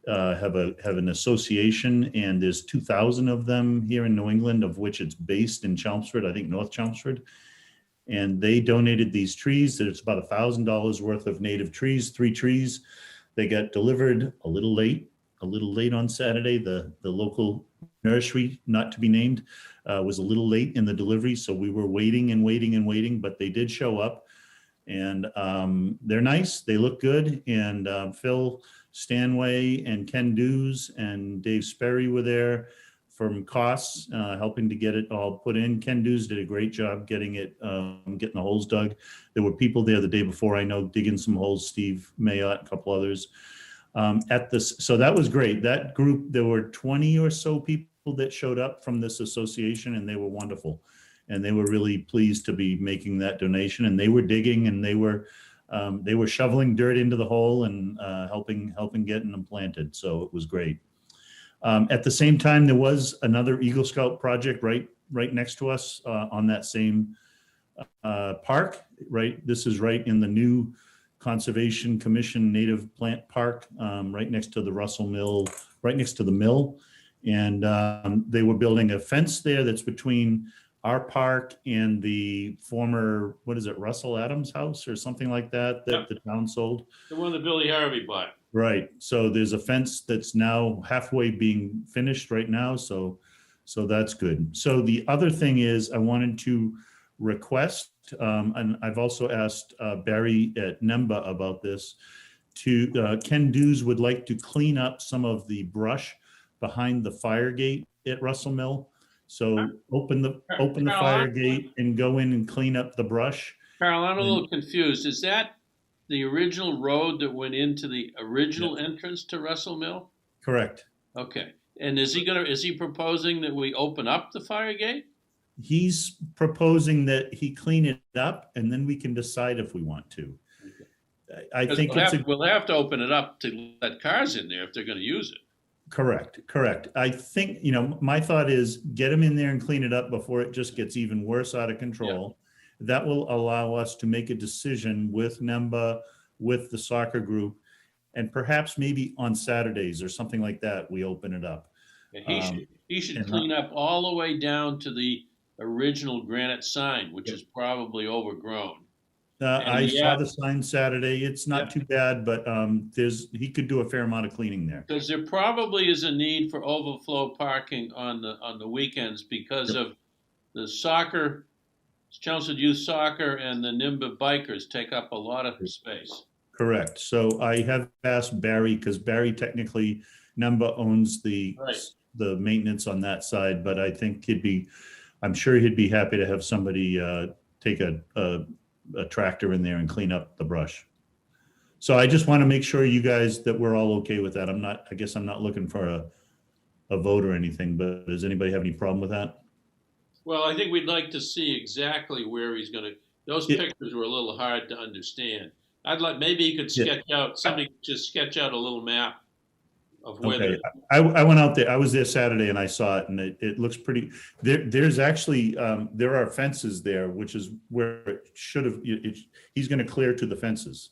have an association, and there's 2,000 of them here in New England, of which it's based in Chelmsford, I think North Chelmsford. And they donated these trees. That it's about $1,000 worth of native trees, 3 trees. They got delivered a little late on Saturday. The local nursery, not to be named, was a little late in the delivery. So we were waiting and waiting and waiting, but they did show up, and they're nice. They look good. And Phil Stanway and Ken Dews and Dave Sperry were there from costs, helping to get it all put in. Ken Dews did a great job getting the holes dug. There were people there the day before, I know, digging some holes, Steve Mayotte, a couple others. So that was great. That group, there were 20 or so people that showed up from this association, and they were wonderful. And they were really pleased to be making that donation, and they were digging, and they were shoveling dirt into the hole and helping getting them planted. So it was great. At the same time, there was another Eagle Scout project right next to us on that same park. Right, this is right in the new Conservation Commission Native Plant Park, right next to the Russell Mill, right next to the mill. And they were building a fence there that's between our park and the former, what is it, Russell Adams house or something like that, that the town sold. The one that Billy Harvey bought. Right. So there's a fence that's now halfway being finished right now. So that's good. So the other thing is I wanted to request, and I've also asked Barry at NEMBA about this, Ken Dews would like to clean up some of the brush behind the fire gate at Russell Mill. So open the fire gate and go in and clean up the brush. Carl, I'm a little confused. Is that the original road that went into the original entrance to Russell Mill? Correct. Okay. And is he proposing that we open up the fire gate? He's proposing that he clean it up and then we can decide if we want to. I think we'll have to open it up to let cars in there if they're going to use it. Correct. I think, my thought is get them in there and clean it up before it just gets even worse out of control. Yeah. That will allow us to make a decision with NEMBA, with the soccer group, and perhaps maybe on Saturdays or something like that, we open it up. He should clean up all the way down to the original granite sign, which is probably overgrown. I saw the sign Saturday. It's not too bad, but he could do a fair amount of cleaning there. Because there probably is a need for overflow parking on the weekends because of the soccer, Chelmsford Youth Soccer, and the NIMBA bikers take up a lot of space. Correct. So I have asked Barry, because Barry technically NIMBA owns the maintenance on that side, but I think I'm sure he'd be happy to have somebody take a tractor in there and clean up the brush. So I just want to make sure you guys that we're all okay with that. I guess I'm not looking for a vote or anything, but does anybody have any problem with that? Well, I think we'd like to see exactly where he's going to, those pictures were a little hard to understand. I'd like, maybe he could sketch out, somebody could just sketch out a little map of where I went out there. I was there Saturday and I saw it, and it looks pretty. There's actually there are fences there, which is where it should have. He's going to clear to the fences.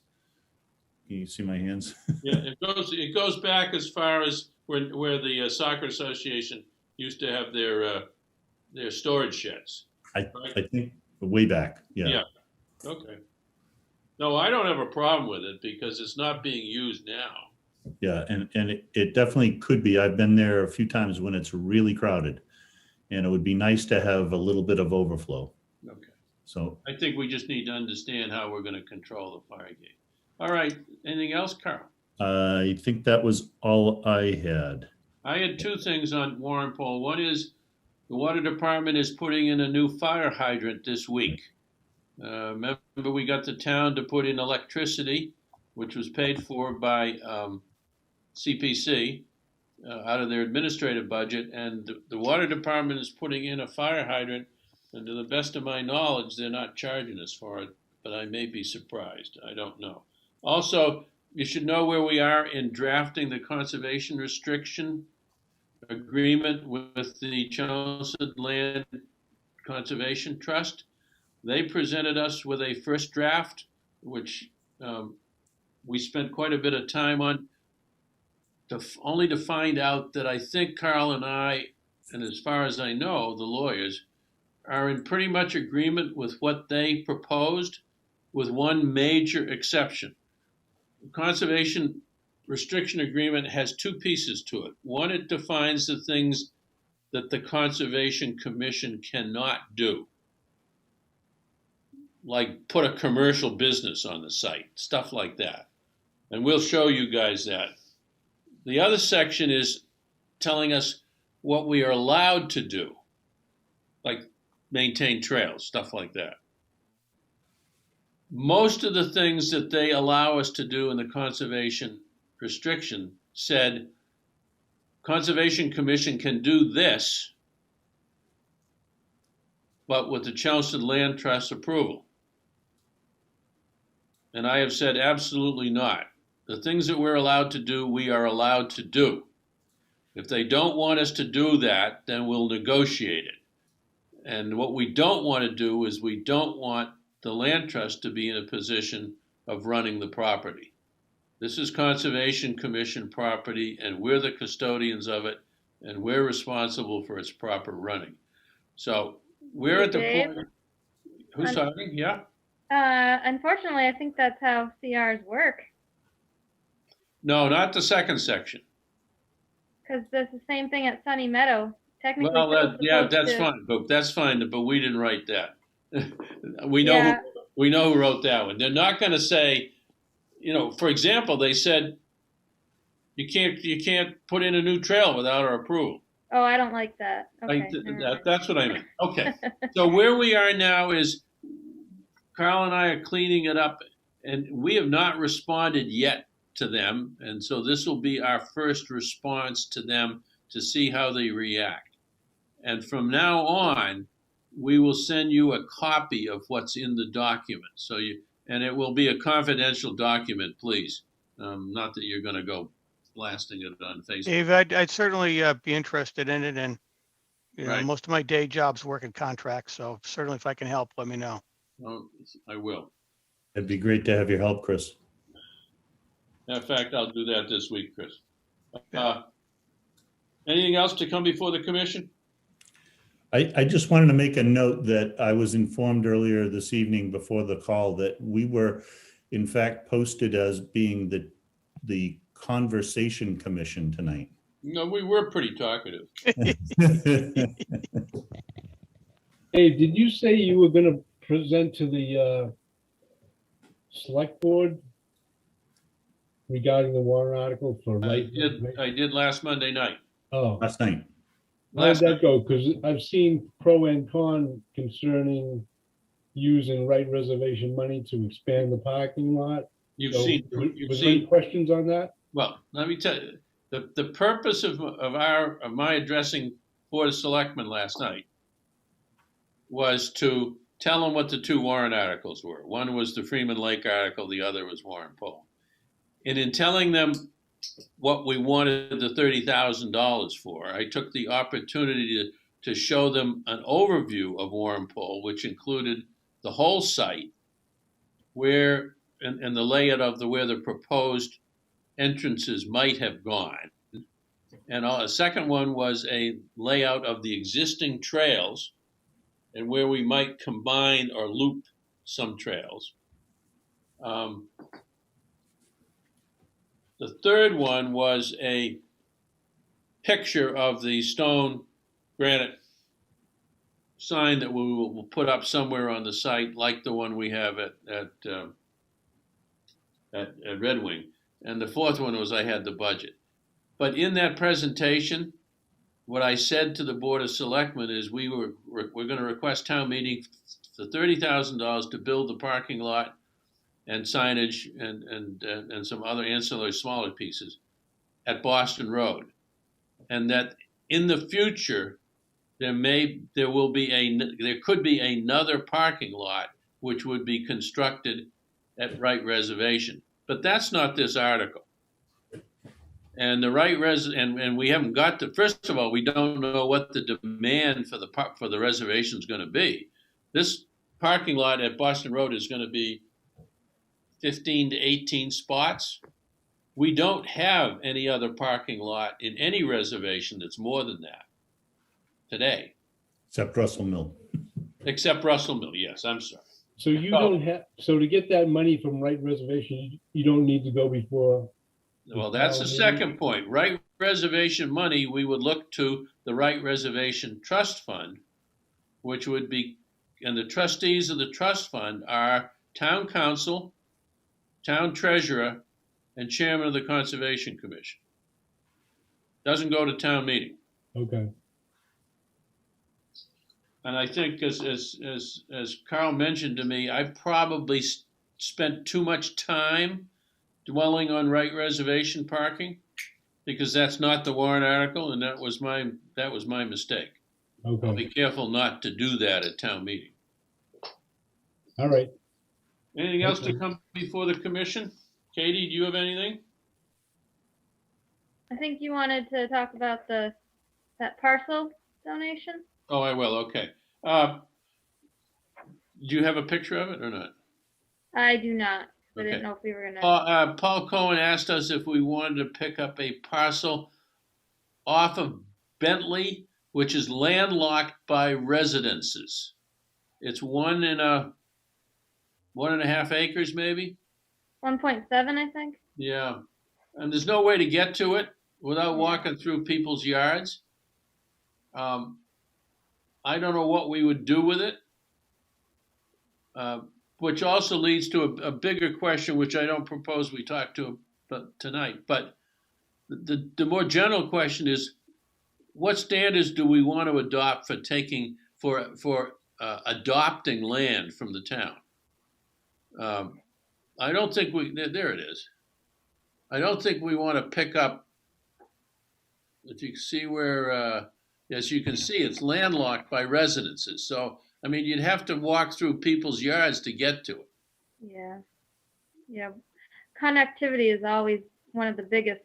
Can you see my hands? Yeah, it goes back as far as where the soccer association used to have their storage sheds. I think way back. Yeah. Okay. No, I don't have a problem with it because it's not being used now. Yeah, and it definitely could be. I've been there a few times when it's really crowded, and it would be nice to have a little bit of overflow. Okay. So I think we just need to understand how we're going to control the fire gate. All right. Anything else, Carl? I think that was all I had. I had two things on Warren Poll. One is the water department is putting in a new fire hydrant this week. Remember, we got the town to put in electricity, which was paid for by CPC out of their administrative budget, and the water department is putting in a fire hydrant, and to the best of my knowledge, they're not charging us for it, but I may be surprised. I don't know. Also, you should know where we are in drafting the conservation restriction agreement with the Chelmsford Land Conservation Trust. They presented us with a first draft, which we spent quite a bit of time on, only to find out that I think Carl and I, and as far as I know, the lawyers, are in pretty much agreement with what they proposed, with one major exception. The Conservation Restriction Agreement has two pieces to it. One, it defines the things that the Conservation Commission cannot do, like put a commercial business on the site, stuff like that. And we'll show you guys that. The other section is telling us what we are allowed to do, like maintain trails, stuff like that. Most of the things that they allow us to do in the conservation restriction said, Conservation Commission can do this, but with the Chelmsford Land Trust approval. And I have said absolutely not. The things that we're allowed to do, we are allowed to do. If they don't want us to do that, then we'll negotiate it. And what we don't want to do is we don't want the land trust to be in a position of running the property. This is Conservation Commission property, and we're the custodians of it, and we're responsible for its proper running. So we're at the point. Who's talking? Yeah. Unfortunately, I think that's how CRs work. No, not the second section. Because there's the same thing at Sunny Meadow. Technically, well, that's fine, but that's fine. But we didn't write that. we know who wrote that one. They're not going to say, for example, they said you can't put in a new trail without our approval. Oh, I don't like that. Okay, that's what I meant. Okay, so where we are now is Carl and I are cleaning it up, and we have not responded yet to them, and so this will be our first response to them to see how they react. And from now on, we will send you a copy of what's in the document. So and it will be a confidential document, please. Not that you're going to go blasting it on Facebook. Dave, I'd certainly be interested in it, and Right. most of my day job's working contracts, so certainly if I can help, let me know. Oh, I will. It'd be great to have your help, Chris. In fact, I'll do that this week, Chris. Anything else to come before the commission? I just wanted to make a note that I was informed earlier this evening before the call that we were in fact posted as being the Conversation Commission tonight. No, we were pretty talkative. Hey, did you say you were gonna present to the select board regarding the warrant article for I did last Monday night. Oh, Last night. how did that go? Because I've seen pro and con concerning using right reservation money to expand the parking lot. You've So, seen, was there any questions on that? well, let me tell you, the purpose of my addressing Board of Selectmen last night was to tell them what the two warrant articles were. One was the Freeman Lake article, the other was Warren Poll. And in telling them what we wanted the $30,000 for, I took the opportunity to show them an overview of Warren Poll, which included the whole site, where and the layout of where the proposed entrances might have gone. And a second one was a layout of the existing trails and where we might combine or loop some trails. The third one was a picture of the stone granite sign that we will put up somewhere on the site, like the one we have at Red Wing. And the fourth one was I had the budget. But in that presentation, what I said to the Board of Selectmen is we're going to request town meeting for $30,000 to build the parking lot and signage and some other ancillary smaller pieces at Boston Road. And that in the future, there could be another parking lot which would be constructed at right reservation. But that's not this article. And the right and we haven't got to, first of all, we don't know what the demand for the reservation is going to be. This parking lot at Boston Road is going to be 15 to 18 spots. We don't have any other parking lot in any reservation that's more than that today. Except Russell Mill. Except Russell Mill, yes, I'm sorry. So you don't have, so to get that money from right reservation, you don't need to go before. Well, that's the second point. Right reservation money, we would look to the Right Reservation Trust Fund, which would be, and the trustees of the trust fund are town council, town treasurer, and chairman of the Conservation Commission. Doesn't go to town meeting. Okay. And I think as Carl mentioned to me, I probably spent too much time dwelling on right reservation parking because that's not the warrant article, and that was my mistake. Okay. I'll be careful not to do that at town meeting. All right. Anything else to come before the commission? Katie, do you have anything? I think you wanted to talk about that parcel donation. Oh, I will. Okay. Do you have a picture of it or not? I do not. I Okay. didn't know if we were gonna. Paul Cohen asked us if we wanted to pick up a parcel off of Bentley, which is landlocked by residences. It's 1.5 acres, maybe. 1.7, I think. Yeah, and there's no way to get to it without walking through people's yards. I don't know what we would do with it, which also leads to a bigger question, which I don't propose we talk to tonight. But the more general question is, what standards do we want to adopt for adopting land from the town? I don't think there it is. I don't think we want to pick up, if you see where as you can see, it's landlocked by residences. So, I mean, you'd have to walk through people's yards to get to it. Yeah. Yeah. Connectivity is always one of the biggest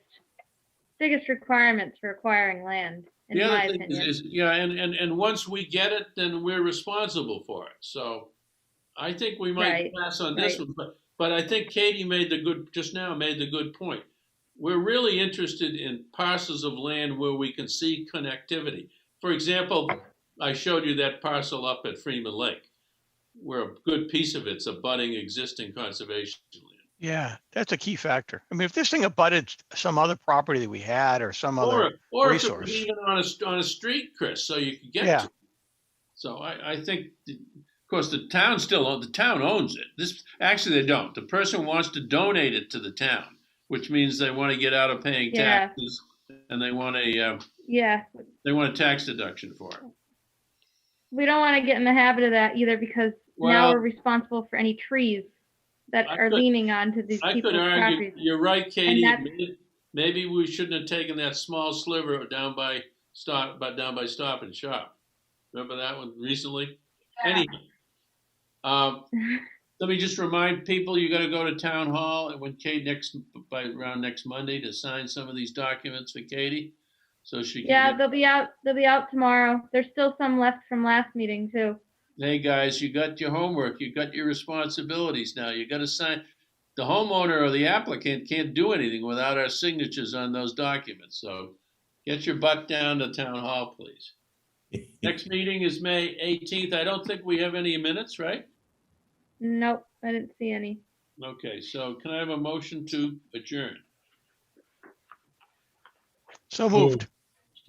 requirements for acquiring land, in The my other thing opinion. is, yeah, and once we get it, then we're responsible for it. So I think we might Right, pass on this right. one, but I think Katie just now made the good point. We're really interested in parcels of land where we can see connectivity. For example, I showed you that parcel up at Freeman Lake, where a good piece of it's abutting existing conservation land. Yeah, that's a key factor. I mean, if this thing abutted some other property that we had or some other Or if it was resource. even on a street, Chris, so you could get Yeah. to it. So I think, of course, the town owns it. Actually, they don't. The person wants to donate it to the town, which means they want to get out of paying Yeah. taxes, and they want a tax deduction for it. We don't want to get in the habit of that either, because now Well, we're responsible for any trees that I are could- leaning onto these I people's could argue, properties. you're right, Katie. that's- Maybe we shouldn't have taken that small sliver down by Stop and Shop. Remember that one recently? Yeah. Anyhow, let me just remind people, you got to go to town hall and when around next Monday to sign some of these documents for Katie, so she can. Yeah, they'll be out tomorrow. There's still some left from last meeting too. Hey guys, you got your homework, you got your responsibilities now. You got to sign. The homeowner or the applicant can't do anything without our signatures on those documents. So get your butt down to town hall, please. Next meeting is May 18th. I don't think we have any minutes, right? Nope, I didn't see any. Okay, so can I have a motion to adjourn? So moved.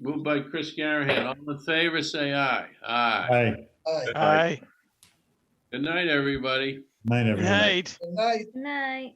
Moved by Chris Garahan. All in favor, say aye. Aye. Aye. Aye. Good night, everybody. Night, Good everyone. night. Good night. Night.